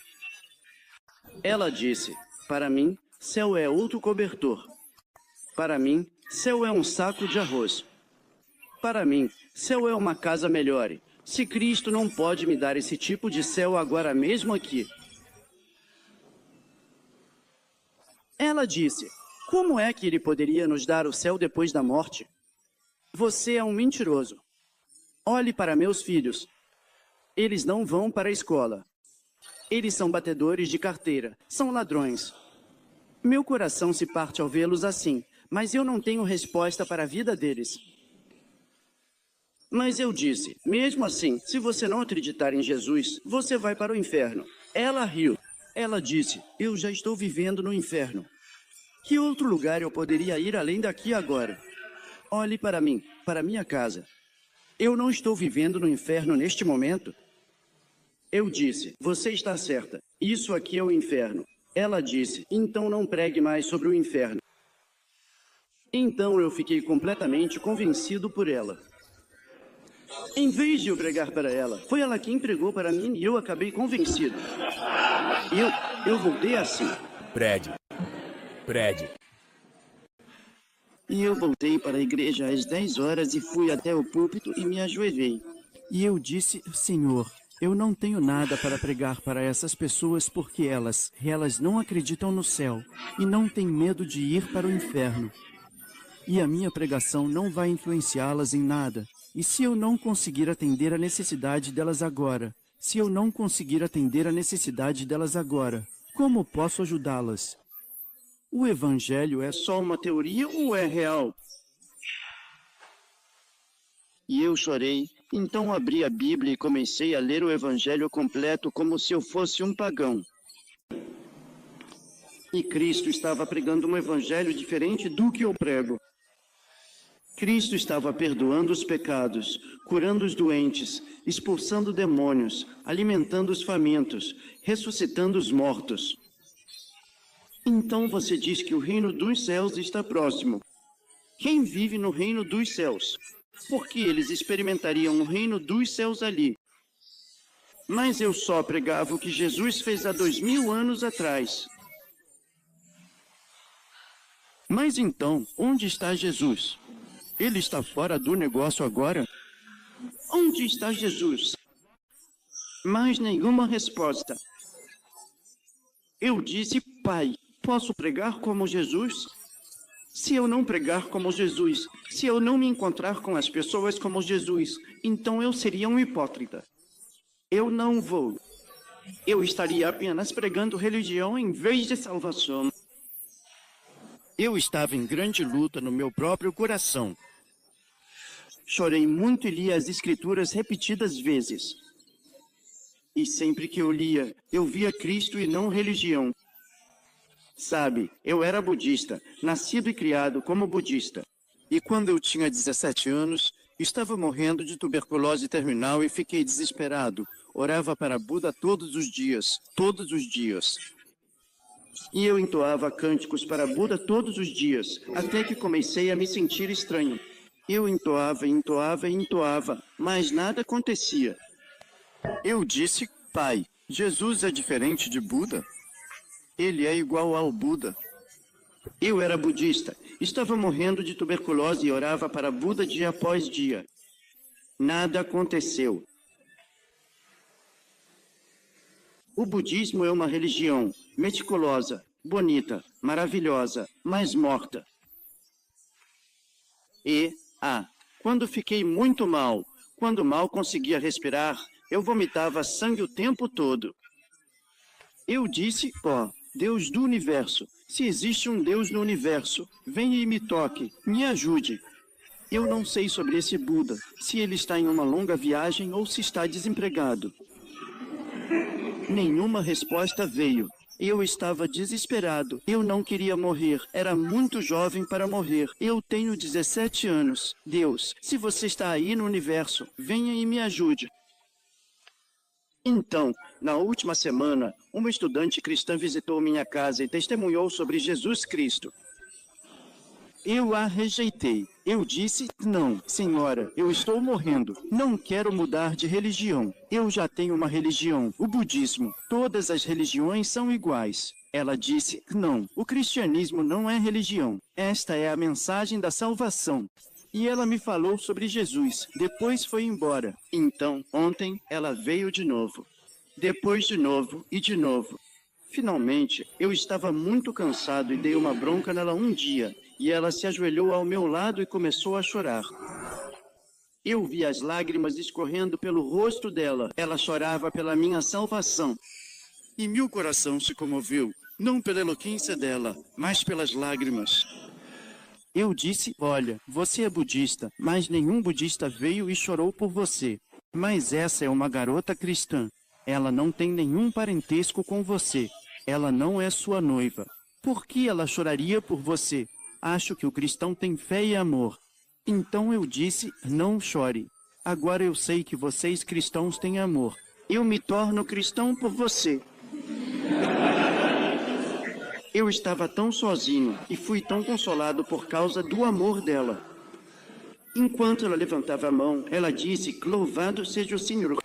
Ela disse, para mim, céu é outro cobertor. Para mim, céu é um saco de arroz. Para mim, céu é uma casa melhor. Se Cristo não pode me dar esse tipo de céu agora mesmo aqui. Ela disse, como é que ele poderia nos dar o céu depois da morte? Você é um mentiroso. Olhe para meus filhos. Eles não vão para a escola. Eles são batedores de carteira, são ladrões. Meu coração se parte ao vê-los assim, mas eu não tenho resposta para a vida deles. Mas eu disse, mesmo assim, se você não acreditar em Jesus, você vai para o inferno. Ela riu. Ela disse, eu já estou vivendo no inferno. Que outro lugar eu poderia ir além daqui agora? Olhe para mim, para minha casa. Eu não estou vivendo no inferno neste momento? Eu disse, você está certa. Isso aqui é o inferno. Ela disse, então não pregue mais sobre o inferno. Então eu fiquei completamente convencido por ela. Em vez de eu pregar para ela, foi ela quem pregou para mim e eu acabei convencido. Eu voltei assim. Prédio. E eu voltei para a igreja às 10 horas e fui até o púlpito e me ajoelhei. E eu disse, Senhor, eu não tenho nada para pregar para essas pessoas porque elas não acreditam no céu e não têm medo de ir para o inferno. E a minha pregação não vai influenciá-las em nada. E se eu não conseguir atender a necessidade delas agora, Se eu não conseguir atender a necessidade delas agora, como posso ajudá-las? O Evangelho é só uma teoria ou é real? E eu chorei. Então abri a Bíblia e comecei a ler o Evangelho completo como se eu fosse um pagão. E Cristo estava pregando um Evangelho diferente do que eu prego. Cristo estava perdoando os pecados, curando os doentes, expulsando demônios, alimentando os famintos, ressuscitando os mortos. Então você diz que o reino dos céus está próximo. Quem vive no reino dos céus? Porque eles experimentariam o reino dos céus ali. Mas eu só pregava o que Jesus fez há 2000 anos atrás. Mas então, onde está Jesus? Ele está fora do negócio agora? Onde está Jesus? Mais nenhuma resposta. Eu disse, Pai, posso pregar como Jesus? Se eu não pregar como Jesus, se eu não me encontrar com as pessoas como Jesus, então eu seria um hipócrita. Eu não vou. Eu estaria apenas pregando religião em vez de salvação. Eu estava em grande luta no meu próprio coração. Chorei muito e li as Escrituras repetidas vezes. E sempre que eu lia, eu via Cristo e não religião. Sabe, eu era budista, nascido e criado como budista. E quando eu tinha 17 anos, estava morrendo de tuberculose terminal e fiquei desesperado. Orava para Buda todos os dias, todos os dias. E eu entoava cânticos para Buda todos os dias, até que comecei a me sentir estranho. Eu entoava, mas nada acontecia. Eu disse, Pai, Jesus é diferente de Buda? Ele é igual ao Buda. Eu era budista, estava morrendo de tuberculose e orava para Buda dia após dia. Nada aconteceu. O budismo é uma religião meticulosa, bonita, maravilhosa, mas morta. Quando fiquei muito mal, quando mal conseguia respirar, eu vomitava sangue o tempo todo. Eu disse, Deus do universo, se existe um Deus no universo, venha e me toque, me ajude. Eu não sei sobre esse Buda, se ele está em uma longa viagem ou se está desempregado. Nenhuma resposta veio. Eu estava desesperado. Eu não queria morrer. Era muito jovem para morrer. Eu tenho 17 anos. Deus, se você está aí no universo, venha e me ajude. Então, na última semana, uma estudante cristã visitou minha casa e testemunhou sobre Jesus Cristo. Eu a rejeitei. Eu disse, não, senhora, eu estou morrendo. Não quero mudar de religião. Eu já tenho uma religião, o budismo. Todas as religiões são iguais. Ela disse, não, o cristianismo não é religião. Esta é a mensagem da salvação. E ela me falou sobre Jesus. Depois foi embora. Então, ontem, ela veio de novo. Depois de novo e de novo. Finalmente, eu estava muito cansado e dei uma bronca nela um dia. E ela se ajoelhou ao meu lado e começou a chorar. Eu vi as lágrimas escorrendo pelo rosto dela. Ela chorava pela minha salvação. E meu coração se comoveu, não pela eloquência dela, mas pelas lágrimas. Eu disse, olha, você é budista, mas nenhum budista veio e chorou por você. Mas essa é uma garota cristã. Ela não tem nenhum parentesco com você. Ela não é sua noiva. Por que ela choraria por você? Acho que o cristão tem fé e amor. Então eu disse, não chore. Agora eu sei que vocês cristãos têm amor. Eu me torno cristão por você. Eu estava tão sozinho e fui tão consolado por causa do amor dela. Enquanto ela levantava a mão, ela disse, louvado seja o Senhor.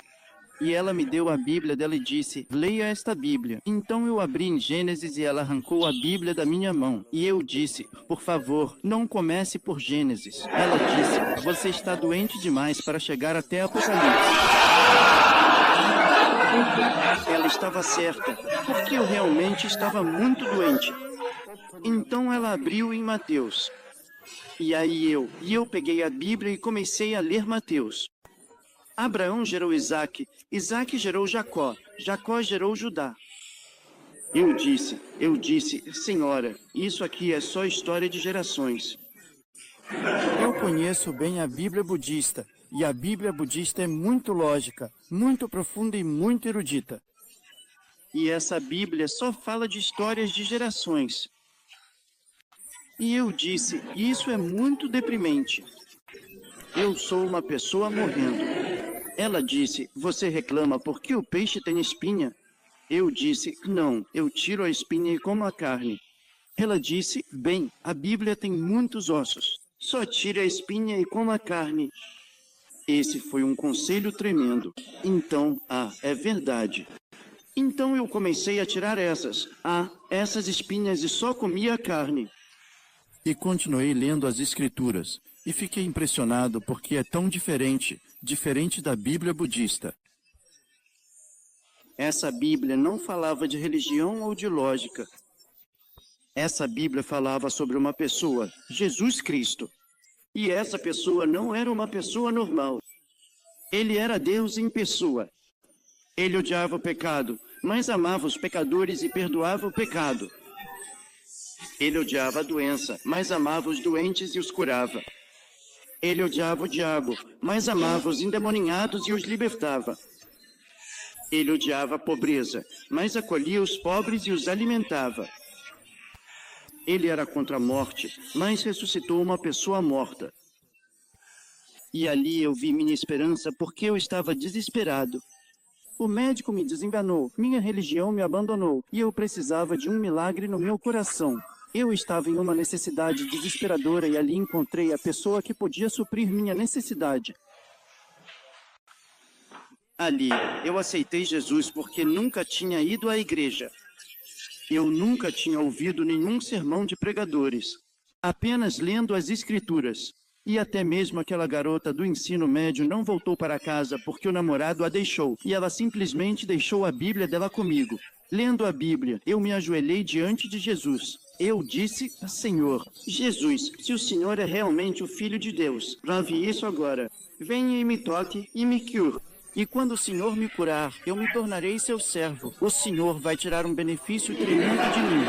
E ela me deu a Bíblia dela e disse, leia esta Bíblia. Então eu abri em Gênesis e ela arrancou a Bíblia da minha mão. E eu disse, por favor, não comece por Gênesis. Ela disse, você está doente demais para chegar até Apocalipse. Ela estava certa, porque eu realmente estava muito doente. Então ela abriu em Mateus. E aí eu peguei a Bíblia e comecei a ler Mateus. Abraão gerou Isaque, Isaque gerou Jacó, Jacó gerou Judá. Eu disse, Senhora, isso aqui é só história de gerações. Eu conheço bem a Bíblia budista, e a Bíblia budista é muito lógica, muito profunda e muito erudita. E essa Bíblia só fala de histórias de gerações. E eu disse, isso é muito deprimente. Eu sou uma pessoa morrendo. Ela disse, você reclama porque o peixe tem espinha? Eu disse, não, eu tiro a espinha e como a carne. Ela disse, bem, a Bíblia tem muitos ossos. Só tire a espinha e coma a carne. Esse foi um conselho tremendo. Então, é verdade. Então eu comecei a tirar essas espinhas e só comia a carne. E continuei lendo as Escrituras, e fiquei impressionado porque é tão diferente da Bíblia budista. Essa Bíblia não falava de religião ou de lógica. Essa Bíblia falava sobre uma pessoa, Jesus Cristo. E essa pessoa não era uma pessoa normal. Ele era Deus em pessoa. Ele odiava o pecado, mas amava os pecadores e perdoava o pecado. Ele odiava a doença, mas amava os doentes e os curava. Ele odiava o diabo, mas amava os endemoninhados e os libertava. Ele odiava a pobreza, mas acolhia os pobres e os alimentava. Ele era contra a morte, mas ressuscitou uma pessoa morta. E ali eu vi minha esperança porque eu estava desesperado. O médico me desenganou, minha religião me abandonou, e eu precisava de um milagre no meu coração. Eu estava em uma necessidade desesperadora e ali encontrei a pessoa que podia suprir minha necessidade. Ali, eu aceitei Jesus porque nunca tinha ido à igreja. Eu nunca tinha ouvido nenhum sermão de pregadores, apenas lendo as Escrituras. E até mesmo aquela garota do ensino médio não voltou para casa porque o namorado a deixou, e ela simplesmente deixou a Bíblia dela comigo. Lendo a Bíblia, eu me ajoelhei diante de Jesus. Eu disse, Senhor, Jesus, se o Senhor é realmente o Filho de Deus, prove isso agora. Venha e me toque e me cure. E quando o Senhor me curar, eu me tornarei seu servo. O Senhor vai tirar um benefício tremendo de mim.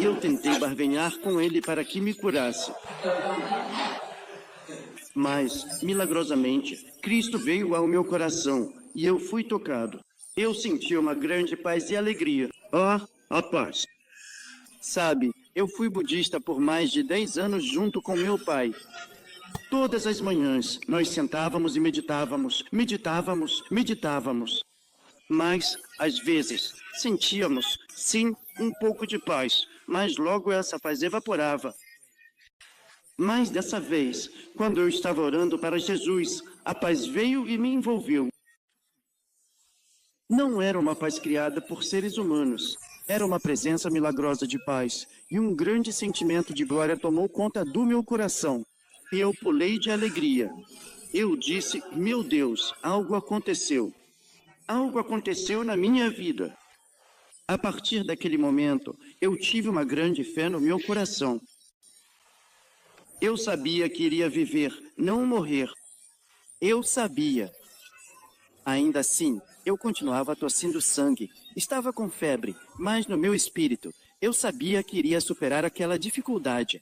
Eu tentei barganhar com ele para que me curasse. Mas, milagrosamente, Cristo veio ao meu coração e eu fui tocado. Eu senti uma grande paz e alegria. A paz. Sabe, eu fui budista por mais de 10 anos junto com meu pai. Todas as manhãs, nós sentávamos e meditávamos. Mas, às vezes, sentíamos, sim, um pouco de paz, mas logo essa paz evaporava. Mas dessa vez, quando eu estava orando para Jesus, a paz veio e me envolveu. Não era uma paz criada por seres humanos. Era uma presença milagrosa de paz, e um grande sentimento de glória tomou conta do meu coração. Eu pulei de alegria. Eu disse, meu Deus, algo aconteceu. Algo aconteceu na minha vida. A partir daquele momento, eu tive uma grande fé no meu coração. Eu sabia que iria viver, não morrer. Eu sabia. Ainda assim, eu continuava tossindo sangue. Estava com febre, mas no meu espírito, eu sabia que iria superar aquela dificuldade.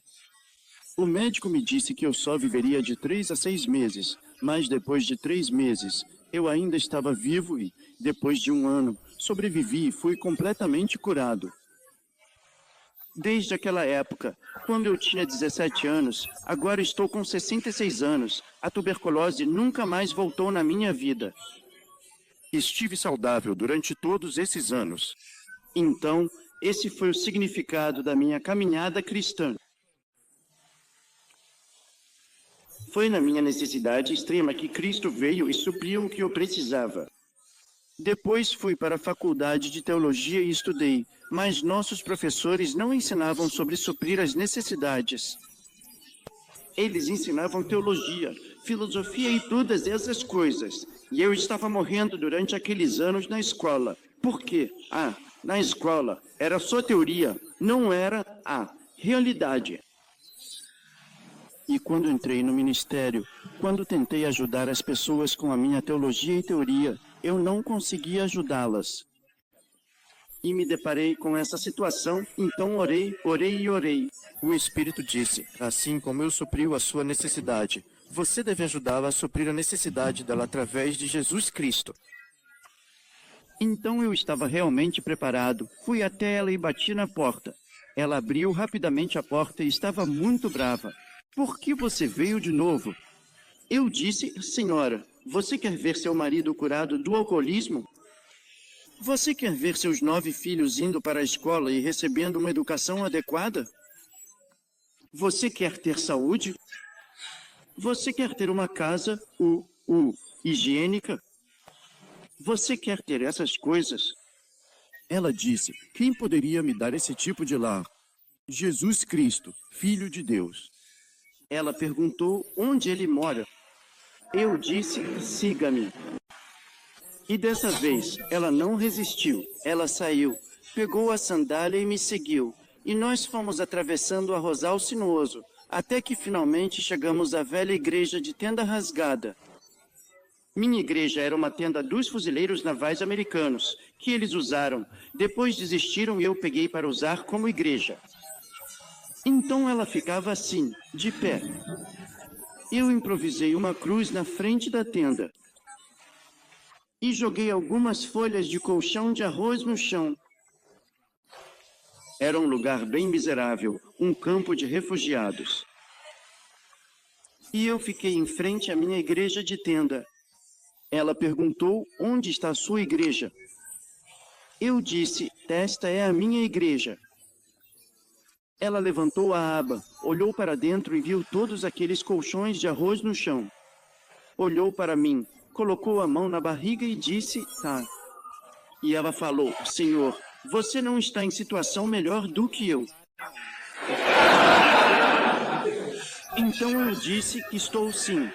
O médico me disse que eu só viveria de 3 a 6 meses, mas depois de 3 meses, eu ainda estava vivo e, depois de 1 ano, sobrevivi e fui completamente curado. Desde aquela época, quando eu tinha 17 anos, agora estou com 66 anos. A tuberculose nunca mais voltou na minha vida. Estive saudável durante todos esses anos. Então, esse foi o significado da minha caminhada cristã. Foi na minha necessidade extrema que Cristo veio e supriu o que eu precisava. Depois fui para a faculdade de teologia e estudei, mas nossos professores não ensinavam sobre suprir as necessidades. Eles ensinavam teologia, filosofia e todas essas coisas. E eu estava morrendo durante aqueles anos na escola. Por quê? Na escola era só teoria, não era a realidade. E quando entrei no ministério, quando tentei ajudar as pessoas com a minha teologia e teoria, eu não conseguia ajudá-las. E me deparei com essa situação, então orei e orei. O Espírito disse: assim como eu supriu a sua necessidade, você deve ajudá-la a suprir a necessidade dela através de Jesus Cristo. Então eu estava realmente preparado. Fui até ela e bati na porta. Ela abriu rapidamente a porta e estava muito brava. Por que você veio de novo? Eu disse: senhora, você quer ver seu marido curado do alcoolismo? Você quer ver seus 9 filhos indo para a escola e recebendo uma educação adequada? Você quer ter saúde? Você quer ter uma casa, higiênica? Você quer ter essas coisas? Ela disse: quem poderia me dar esse tipo de lar? Jesus Cristo, Filho de Deus. Ela perguntou onde ele mora. Eu disse: siga-me. E dessa vez, ela não resistiu. Ela saiu, pegou a sandália e me seguiu. E nós fomos atravessando o Arrozal Sinuoso, até que finalmente chegamos à velha igreja de tenda rasgada. Minha igreja era uma tenda dos fuzileiros navais americanos, que eles usaram. Depois desistiram e eu peguei para usar como igreja. Então ela ficava assim, de pé. Eu improvisei uma cruz na frente da tenda. E joguei algumas folhas de colchão de arroz no chão. Era um lugar bem miserável, um campo de refugiados. E eu fiquei em frente à minha igreja de tenda. Ela perguntou: onde está a sua igreja? Eu disse: esta é a minha igreja. Ela levantou a aba, olhou para dentro e viu todos aqueles colchões de arroz no chão. Olhou para mim, colocou a mão na barriga e disse: tá. E ela falou: senhor, você não está em situação melhor do que eu. Então eu disse que estou sim.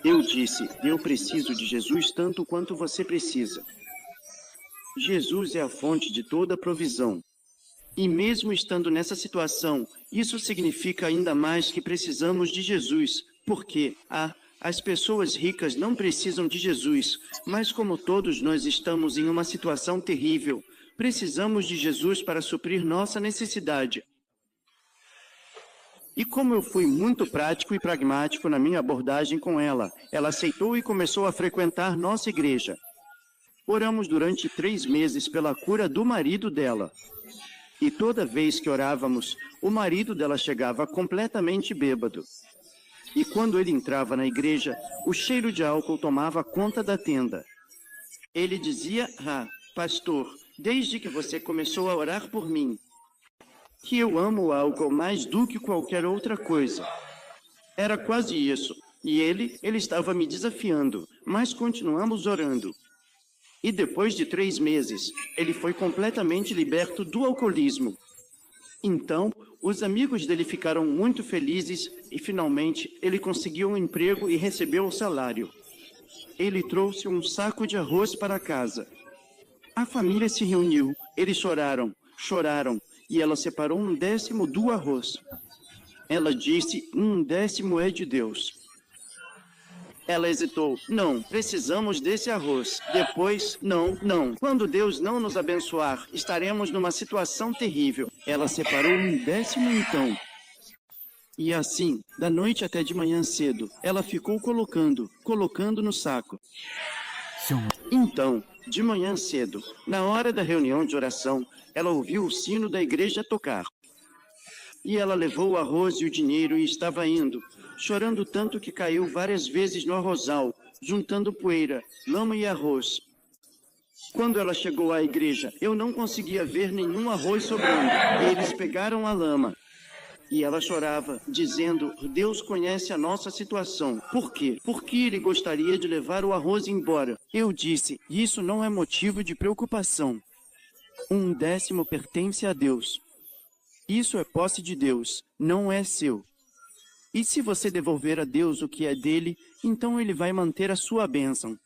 Eu disse: eu preciso de Jesus tanto quanto você precisa. Jesus é a fonte de toda provisão. E mesmo estando nessa situação, isso significa ainda mais que precisamos de Jesus, porque as pessoas ricas não precisam de Jesus, mas como todos nós estamos em uma situação terrível, precisamos de Jesus para suprir nossa necessidade. E como eu fui muito prático e pragmático na minha abordagem com ela, ela aceitou e começou a frequentar nossa igreja. Oramos durante 3 meses pela cura do marido dela. E toda vez que orávamos, o marido dela chegava completamente bêbado. E quando ele entrava na igreja, o cheiro de álcool tomava conta da tenda. Ele dizia: pastor, desde que você começou a orar por mim, que eu amo o álcool mais do que qualquer outra coisa. Era quase isso. E ele estava me desafiando, mas continuamos orando. E depois de 3 meses, ele foi completamente liberto do alcoolismo. Então, os amigos dele ficaram muito felizes e finalmente ele conseguiu um emprego e recebeu o salário. Ele trouxe um saco de arroz para casa. A família se reuniu, eles choraram, e ela separou 1/10 do arroz. Ela disse: 1/10 é de Deus. Ela hesitou: não, precisamos desse arroz. Depois: não. Quando Deus não nos abençoar, estaremos numa situação terrível. Ela separou 1/10 então. E assim, da noite até de manhã cedo, ela ficou colocando no saco. Então, de manhã cedo, na hora da reunião de oração, ela ouviu o sino da igreja tocar. E ela levou o arroz e o dinheiro e estava indo, chorando tanto que caiu várias vezes no arrozal, juntando poeira, lama e arroz. Quando ela chegou à igreja, eu não conseguia ver nenhum arroz sobrando. Eles pegaram a lama. E ela chorava, dizendo: Deus conhece a nossa situação. Por quê? Porque ele gostaria de levar o arroz embora. Eu disse: isso não é motivo de preocupação. 1/10 pertence a Deus. Isso é posse de Deus, não é seu. E se você devolver a Deus o que é dele, então ele vai manter a sua bênção.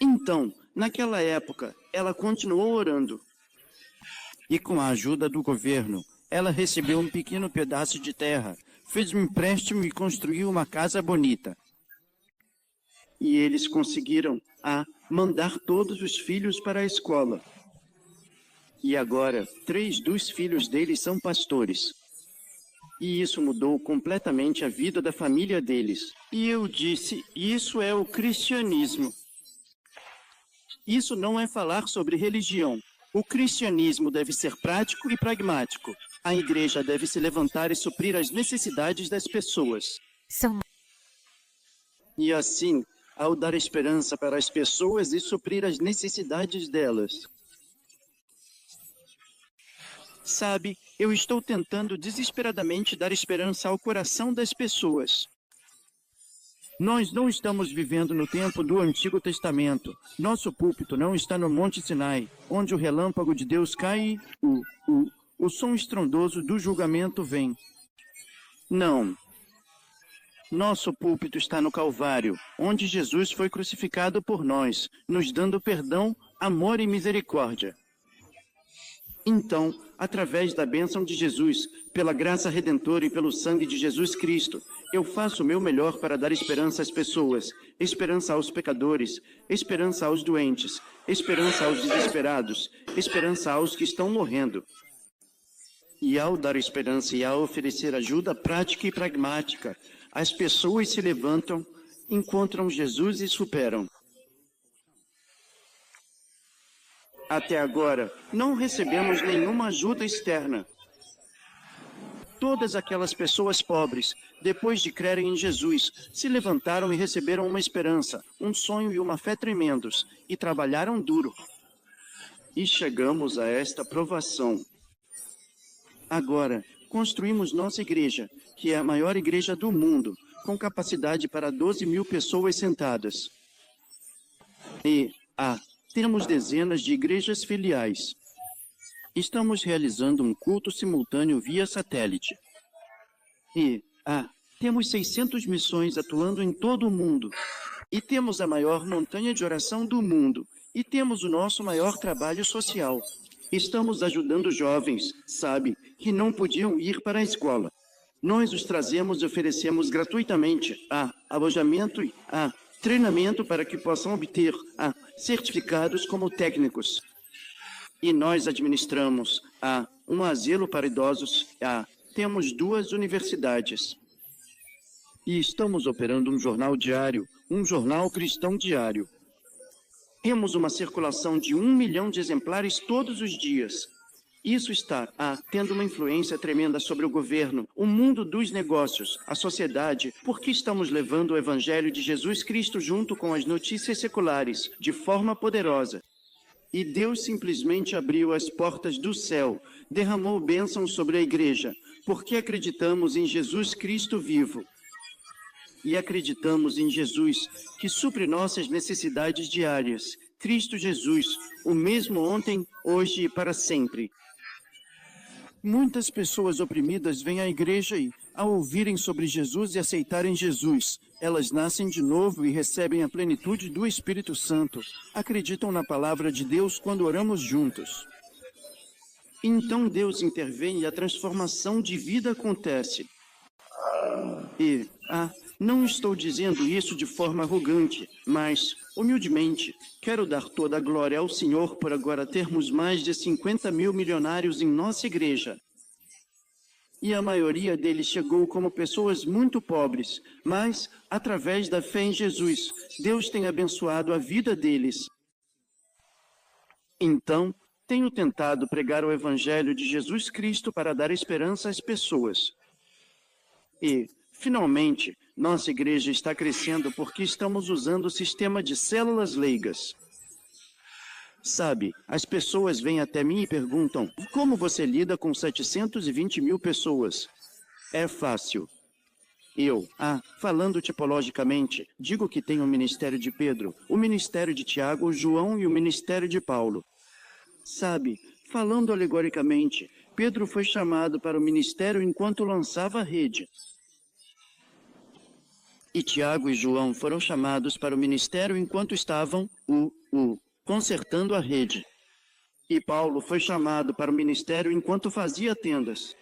Então, naquela época, ela continuou orando. E com a ajuda do governo, ela recebeu um pequeno pedaço de terra, fez um empréstimo e construiu uma casa bonita. E eles conseguiram mandar todos os filhos para a escola. E agora, 3 dos filhos deles são pastores. E isso mudou completamente a vida da família deles. E eu disse, isso é o cristianismo. Isso não é falar sobre religião. O cristianismo deve ser prático e pragmático. A igreja deve se levantar e suprir as necessidades das pessoas. E assim, ao dar esperança para as pessoas e suprir as necessidades delas. Sabe, eu estou tentando desesperadamente dar esperança ao coração das pessoas. Nós não estamos vivendo no tempo do Antigo Testamento. Nosso púlpito não está no Monte Sinai, onde o relâmpago de Deus cai e o som estrondoso do julgamento vem. Não. Nosso púlpito está no Calvário, onde Jesus foi crucificado por nós, nos dando perdão, amor e misericórdia. Então, através da bênção de Jesus, pela graça redentora e pelo sangue de Jesus Cristo, eu faço o meu melhor para dar esperança às pessoas, esperança aos pecadores, esperança aos doentes, esperança aos desesperados, esperança aos que estão morrendo. E ao dar esperança e ao oferecer ajuda prática e pragmática, as pessoas se levantam, encontram Jesus e superam. Até agora, não recebemos nenhuma ajuda externa. Todas aquelas pessoas pobres, depois de crerem em Jesus, se levantaram e receberam uma esperança, um sonho e uma fé tremendos, e trabalharam duro. E chegamos a esta provação. Agora, construímos nossa igreja, que é a maior igreja do mundo, com capacidade para 12.000 pessoas sentadas. E, temos dezenas de igrejas filiais. Estamos realizando um culto simultâneo via satélite. E, temos 600 missões atuando em todo o mundo. E temos a maior montanha de oração do mundo. E temos o nosso maior trabalho social. Estamos ajudando jovens, sabe, que não podiam ir para a escola. Nós os trazemos e oferecemos gratuitamente alojamento e treinamento para que possam obter certificados como técnicos. E nós administramos um asilo para idosos, temos 2 universidades. E estamos operando um jornal diário, um jornal cristão diário. Temos uma circulação de 1 milhão de exemplares todos os dias. Isso está tendo uma influência tremenda sobre o governo, o mundo dos negócios, a sociedade, porque estamos levando o Evangelho de Jesus Cristo junto com as notícias seculares, de forma poderosa. E Deus simplesmente abriu as portas do céu, derramou bênçãos sobre a igreja, porque acreditamos em Jesus Cristo vivo. E acreditamos em Jesus, que supre nossas necessidades diárias. Cristo Jesus, o mesmo ontem, hoje e para sempre. Muitas pessoas oprimidas vêm à igreja e, ao ouvirem sobre Jesus e aceitarem Jesus, elas nascem de novo e recebem a plenitude do Espírito Santo. Acreditam na palavra de Deus quando oramos juntos. Então Deus intervém e a transformação de vida acontece. E, não estou dizendo isso de forma arrogante, mas, humildemente, quero dar toda a glória ao Senhor por agora termos mais de 50.000 milionários em nossa igreja. E a maioria deles chegou como pessoas muito pobres, mas, através da fé em Jesus, Deus tem abençoado a vida deles. Então, tenho tentado pregar o Evangelho de Jesus Cristo para dar esperança às pessoas. E, finalmente, nossa igreja está crescendo porque estamos usando o sistema de células leigas. Sabe, as pessoas vêm até mim e perguntam, como você lida com 720.000 pessoas? É fácil. Eu, falando tipologicamente, digo que tenho o ministério de Pedro, o ministério de Tiago, João e o ministério de Paulo. Sabe, falando alegoricamente, Pedro foi chamado para o ministério enquanto lançava a rede. E Tiago e João foram chamados para o ministério enquanto estavam consertando a rede. E Paulo foi chamado para o ministério enquanto fazia tendas.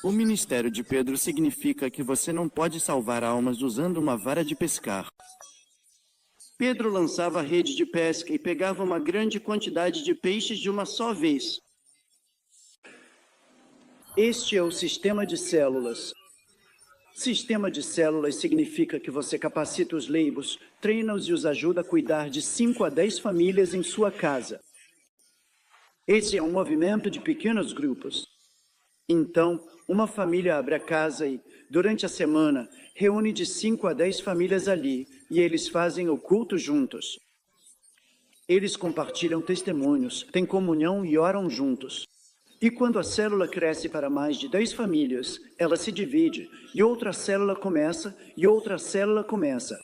O ministério de Pedro significa que você não pode salvar almas usando uma vara de pescar. Pedro lançava a rede de pesca e pegava uma grande quantidade de peixes de uma só vez. Este é o sistema de células. Sistema de células significa que você capacita os leigos, treina-os e os ajuda a cuidar de 5 a 10 famílias em sua casa. Esse é um movimento de pequenos grupos. Então, uma família abre a casa e, durante a semana, reúne de 5 a 10 famílias ali e eles fazem o culto juntos. Eles compartilham testemunhos, têm comunhão e oram juntos. E quando a célula cresce para mais de 10 famílias, ela se divide e outra célula começa e outra célula começa.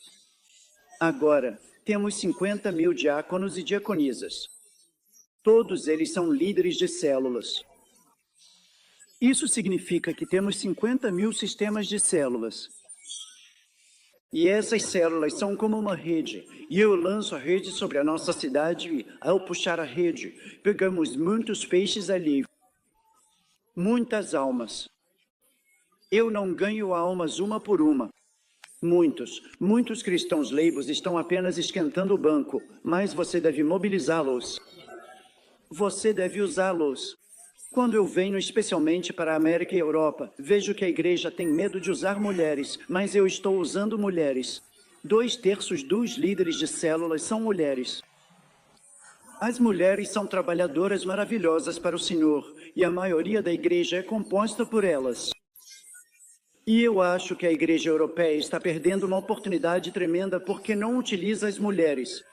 Agora, temos 50.000 diáconos e diaconisas. Todos eles são líderes de células. Isso significa que temos 50.000 sistemas de células. E essas células são como uma rede. E eu lanço a rede sobre a nossa cidade e, ao puxar a rede, pegamos muitos peixes ali. Muitas almas. Eu não ganho almas uma por uma. Muitos cristãos leigos estão apenas esquentando o banco, mas você deve mobilizá-los. Você deve usá-los. Quando eu venho especialmente para a América e Europa, vejo que a igreja tem medo de usar mulheres, mas eu estou usando mulheres. 2/3 dos líderes de células são mulheres. As mulheres são trabalhadoras maravilhosas para o Senhor, e a maioria da igreja é composta por elas. E eu acho que a igreja europeia está perdendo uma oportunidade tremenda porque não utiliza as mulheres.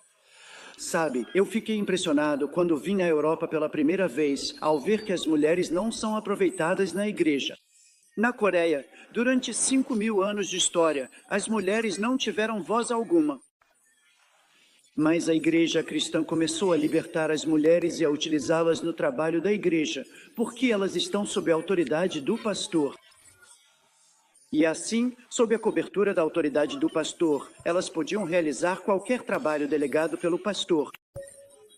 Sabe, eu fiquei impressionado quando vim à Europa pela primeira vez, ao ver que as mulheres não são aproveitadas na igreja. Na Coreia, durante 5.000 anos de história, as mulheres não tiveram voz alguma. Mas a igreja cristã começou a libertar as mulheres e a utilizá-las no trabalho da igreja, porque elas estão sob a autoridade do pastor. E assim, sob a cobertura da autoridade do pastor, elas podiam realizar qualquer trabalho delegado pelo pastor.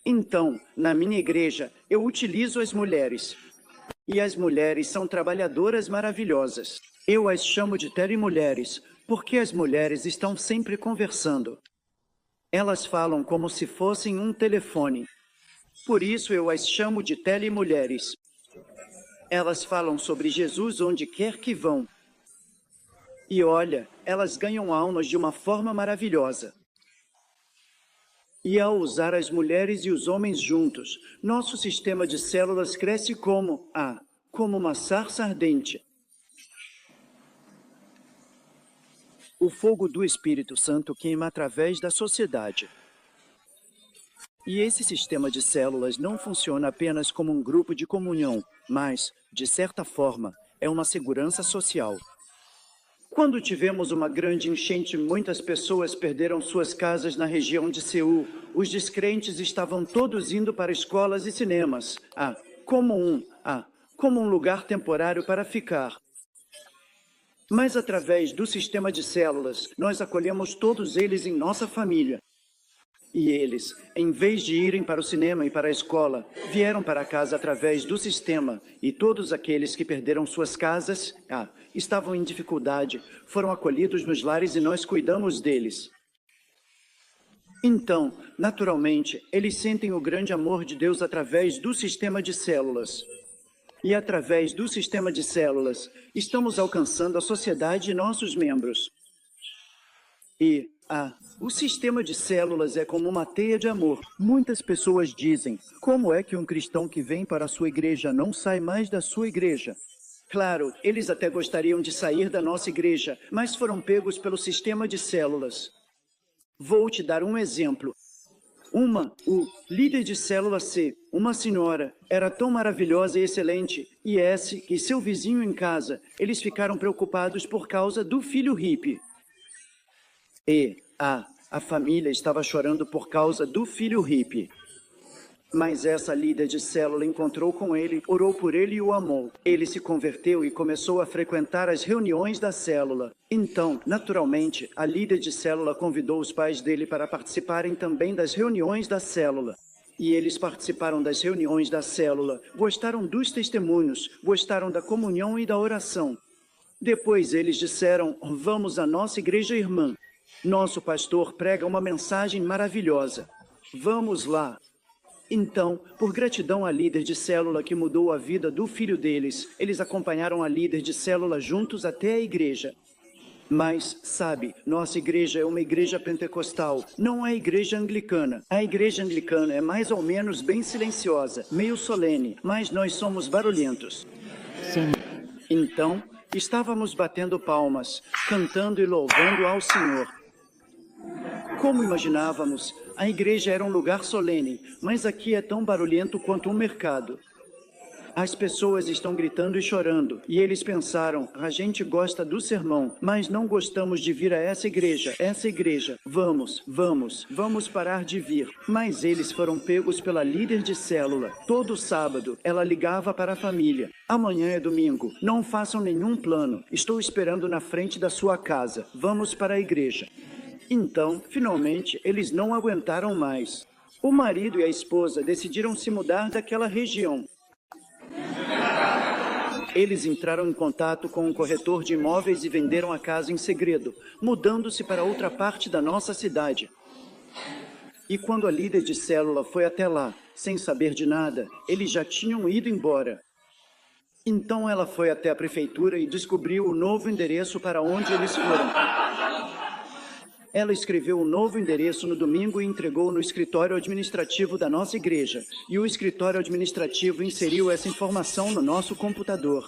Então, na minha igreja, eu utilizo as mulheres. E as mulheres são trabalhadoras maravilhosas. Eu as chamo de telemulheres, porque as mulheres estão sempre conversando. Elas falam como se fossem um telefone. Por isso eu as chamo de telemulheres. Elas falam sobre Jesus onde quer que vão. E olha, elas ganham almas de uma forma maravilhosa. E ao usar as mulheres e os homens juntos, nosso sistema de células cresce como uma sarça ardente. O fogo do Espírito Santo queima através da sociedade. E esse sistema de células não funciona apenas como um grupo de comunhão, mas, de certa forma, é uma segurança social. Quando tivemos uma grande enchente, muitas pessoas perderam suas casas na região de Seul. Os descrentes estavam todos indo para escolas e cinemas, como um lugar temporário para ficar. Mas através do sistema de células, nós acolhemos todos eles em nossa família. E eles, em vez de irem para o cinema e para a escola, vieram para casa através do sistema. E todos aqueles que perderam suas casas, estavam em dificuldade, foram acolhidos nos lares e nós cuidamos deles. Então, naturalmente, eles sentem o grande amor de Deus através do sistema de células. E através do sistema de células, estamos alcançando a sociedade e nossos membros. E o sistema de células é como uma teia de amor. Muitas pessoas dizem, como é que um cristão que vem para a sua igreja não sai mais da sua igreja? Claro, eles até gostariam de sair da nossa igreja, mas foram pegos pelo sistema de células. Vou te dar um exemplo. O líder de célula C, uma senhora, era tão maravilhosa e excelente, e S, que seu vizinho em casa, eles ficaram preocupados por causa do filho hippie. E a família estava chorando por causa do filho hippie. Mas essa líder de célula encontrou com ele, orou por ele e o amou. Ele se converteu e começou a frequentar as reuniões da célula. Então, naturalmente, a líder de célula convidou os pais dele para participarem também das reuniões da célula. E eles participaram das reuniões da célula, gostaram dos testemunhos, gostaram da comunhão e da oração. Depois eles disseram: vamos à nossa igreja irmã. Nosso pastor prega uma mensagem maravilhosa. Vamos lá. Então, por gratidão à líder de célula que mudou a vida do filho deles, eles acompanharam a líder de célula juntos até a igreja. Mas, sabe, nossa igreja é uma igreja pentecostal, não é igreja anglicana. A igreja anglicana é mais ou menos bem silenciosa, meio solene, mas nós somos barulhentos. Sim. Então, estávamos batendo palmas, cantando e louvando ao Senhor. Como imaginávamos, a igreja era um lugar solene, mas aqui é tão barulhento quanto um mercado. As pessoas estão gritando e chorando, e eles pensaram: a gente gosta do sermão, mas não gostamos de vir a essa igreja. Vamos parar de vir. Mas eles foram pegos pela líder de célula. Todo sábado, ela ligava para a família: amanhã é domingo, não façam nenhum plano, estou esperando na frente da sua casa, vamos para a igreja. Então, finalmente, eles não aguentaram mais. O marido e a esposa decidiram se mudar daquela região. Eles entraram em contato com um corretor de imóveis e venderam a casa em segredo, mudando-se para outra parte da nossa cidade. E quando a líder de célula foi até lá, sem saber de nada, eles já tinham ido embora. Então ela foi até a prefeitura e descobriu o novo endereço para onde eles foram. Ela escreveu o novo endereço no domingo e entregou no escritório administrativo da nossa igreja. E o escritório administrativo inseriu essa informação no nosso computador.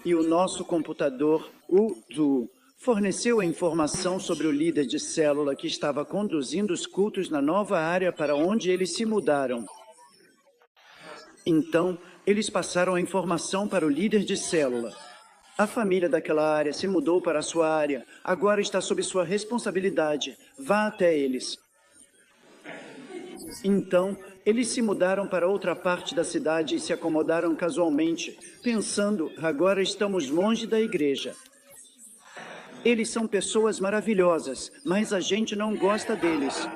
E o nosso computador, o Zoom, forneceu a informação sobre o líder de célula que estava conduzindo os cultos na nova área para onde eles se mudaram. Então, eles passaram a informação para o líder de célula. A família daquela área se mudou para a sua área. Agora está sob sua responsabilidade. Vá até eles. Então, eles se mudaram para outra parte da cidade e se acomodaram casualmente, pensando: agora estamos longe da igreja. Eles são pessoas maravilhosas, mas a gente não gosta deles.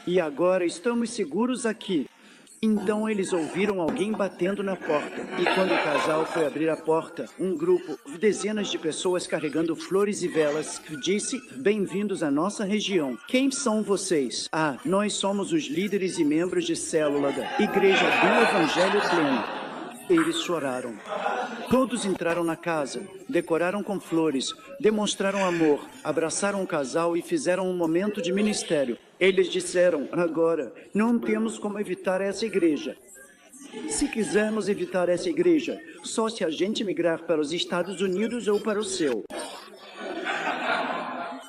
E agora estamos seguros aqui. Então eles ouviram alguém batendo na porta. E quando o casal foi abrir a porta, um grupo, dezenas de pessoas carregando flores e velas, disse: bem-vindos à nossa região. Quem são vocês? Ah, nós somos os líderes e membros de célula da Igreja do Evangelho Pleno. Eles choraram. Todos entraram na casa, decoraram com flores, demonstraram amor, abraçaram o casal e fizeram um momento de ministério. Eles disseram: agora, não temos como evitar essa igreja. Se quisermos evitar essa igreja, só se a gente migrar para os Estados Unidos ou para o céu.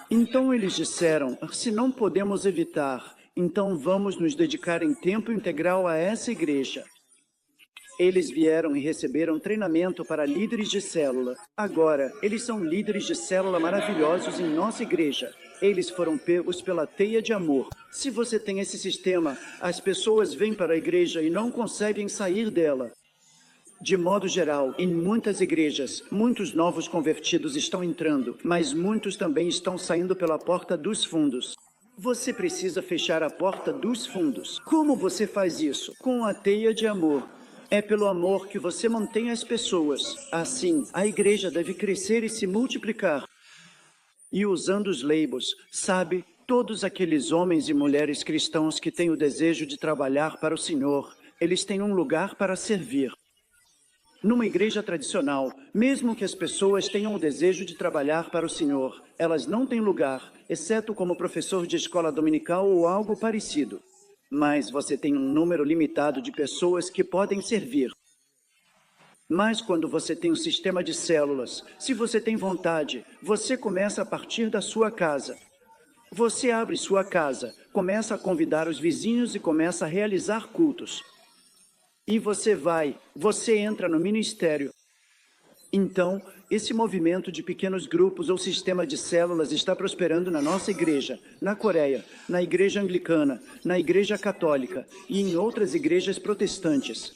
Então eles disseram: se não podemos evitar, então vamos nos dedicar em tempo integral a essa igreja. Eles vieram e receberam treinamento para líderes de célula. Agora, eles são líderes de célula maravilhosos em nossa igreja. Eles foram pegos pela teia de amor. Se você tem esse sistema, as pessoas vêm para a igreja e não conseguem sair dela. De modo geral, em muitas igrejas, muitos novos convertidos estão entrando, mas muitos também estão saindo pela porta dos fundos. Você precisa fechar a porta dos fundos. Como você faz isso? Com a teia de amor. É pelo amor que você mantém as pessoas. Assim, a igreja deve crescer e se multiplicar. E usando os labels, sabe, todos aqueles homens e mulheres cristãos que têm o desejo de trabalhar para o Senhor, eles têm um lugar para servir. Numa igreja tradicional, mesmo que as pessoas tenham o desejo de trabalhar para o Senhor, elas não têm lugar, exceto como professor de escola dominical ou algo parecido. Mas você tem um número limitado de pessoas que podem servir. Mas quando você tem um sistema de células, se você tem vontade, você começa a partir da sua casa. Você abre sua casa, começa a convidar os vizinhos e começa a realizar cultos. E você entra no ministério. Então, esse movimento de pequenos grupos ou sistema de células está prosperando na nossa igreja, na Coreia, na igreja anglicana, na igreja católica e em outras igrejas protestantes.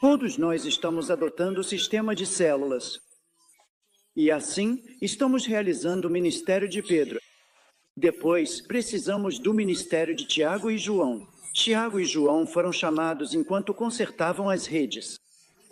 Todos nós estamos adotando o sistema de células. E assim, estamos realizando o ministério de Pedro. Depois, precisamos do ministério de Tiago e João. Tiago e João foram chamados enquanto consertavam as redes.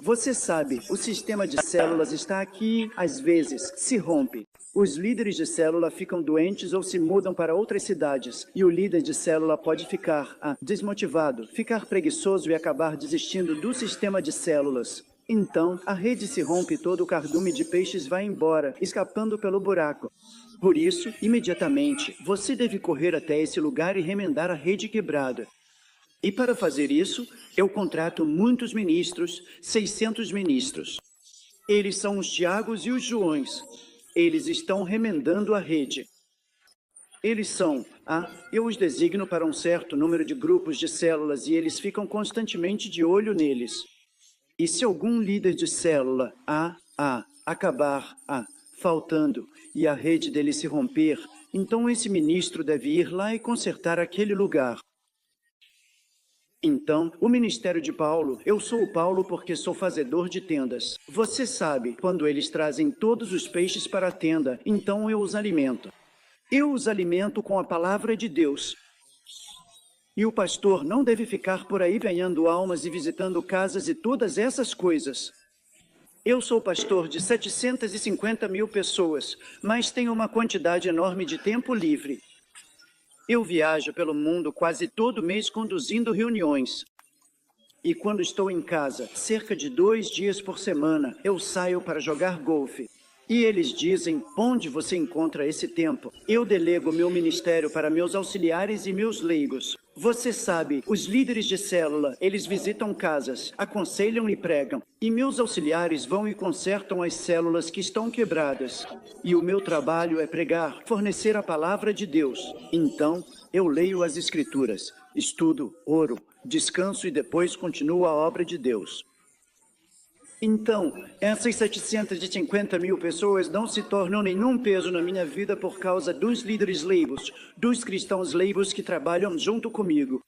Você sabe, o sistema de células está aqui, às vezes, se rompe. Os líderes de célula ficam doentes ou se mudam para outras cidades, e o líder de célula pode ficar desmotivado, ficar preguiçoso e acabar desistindo do sistema de células. Então, a rede se rompe e todo o cardume de peixes vai embora, escapando pelo buraco. Por isso, imediatamente, você deve correr até esse lugar e remendar a rede quebrada. E para fazer isso, eu contrato muitos ministros, 600 ministros. Eles são os Tiagos e os Joões. Eles estão remendando a rede. Eles são, eu os designo para um certo número de grupos de células e eles ficam constantemente de olho neles. E se algum líder de célula acabar faltando e a rede dele se romper, então esse ministro deve ir lá e consertar aquele lugar. Então, o ministério de Paulo, eu sou o Paulo porque sou fazedor de tendas. Você sabe, quando eles trazem todos os peixes para a tenda, então eu os alimento. Eu os alimento com a palavra de Deus. E o pastor não deve ficar por aí ganhando almas e visitando casas e todas essas coisas. Eu sou pastor de 750 mil pessoas, mas tenho uma quantidade enorme de tempo livre. Eu viajo pelo mundo quase todo mês conduzindo reuniões. E quando estou em casa, cerca de 2 dias por semana, eu saio para jogar golfe. E eles dizem, onde você encontra esse tempo? Eu delego meu ministério para meus auxiliares e meus leigos. Você sabe, os líderes de célula, eles visitam casas, aconselham e pregam. E meus auxiliares vão e consertam as células que estão quebradas. E o meu trabalho é pregar, fornecer a palavra de Deus. Então, eu leio as Escrituras, estudo, oro, descanso e depois continuo a obra de Deus. Então, essas 750 mil pessoas não se tornam nenhum peso na minha vida por causa dos líderes leigos, dos cristãos leigos que trabalham junto comigo.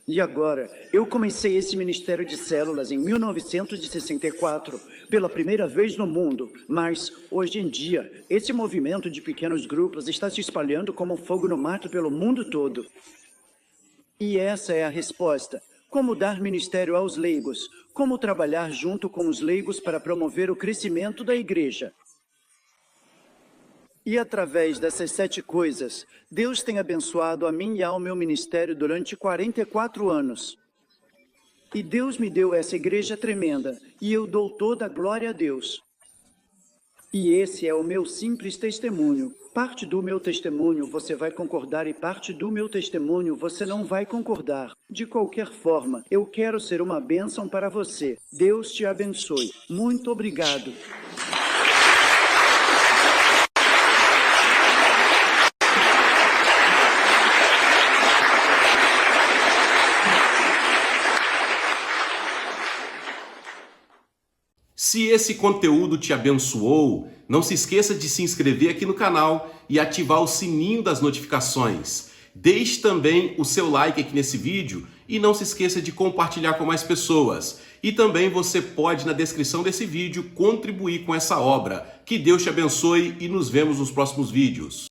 E agora, eu comecei esse ministério de células em 1964, pela primeira vez no mundo, mas, hoje em dia, esse movimento de pequenos grupos está se espalhando como fogo no mato pelo mundo todo. E essa é a resposta. Como dar ministério aos leigos? Como trabalhar junto com os leigos para promover o crescimento da igreja? E através dessas 7 coisas, Deus tem abençoado a mim e ao meu ministério durante 44 anos. E Deus me deu essa igreja tremenda, e eu dou toda a glória a Deus. E esse é o meu simples testemunho. Parte do meu testemunho você vai concordar e parte do meu testemunho você não vai concordar. De qualquer forma, eu quero ser uma bênção para você. Deus te abençoe. Muito obrigado. Se esse conteúdo te abençoou, não se esqueça de se inscrever aqui no canal e ativar o sininho das notificações. Deixe também o seu like aqui nesse vídeo e não se esqueça de compartilhar com mais pessoas. E também você pode, na descrição desse vídeo, contribuir com essa obra. Que Deus te abençoe e nos vemos nos próximos vídeos.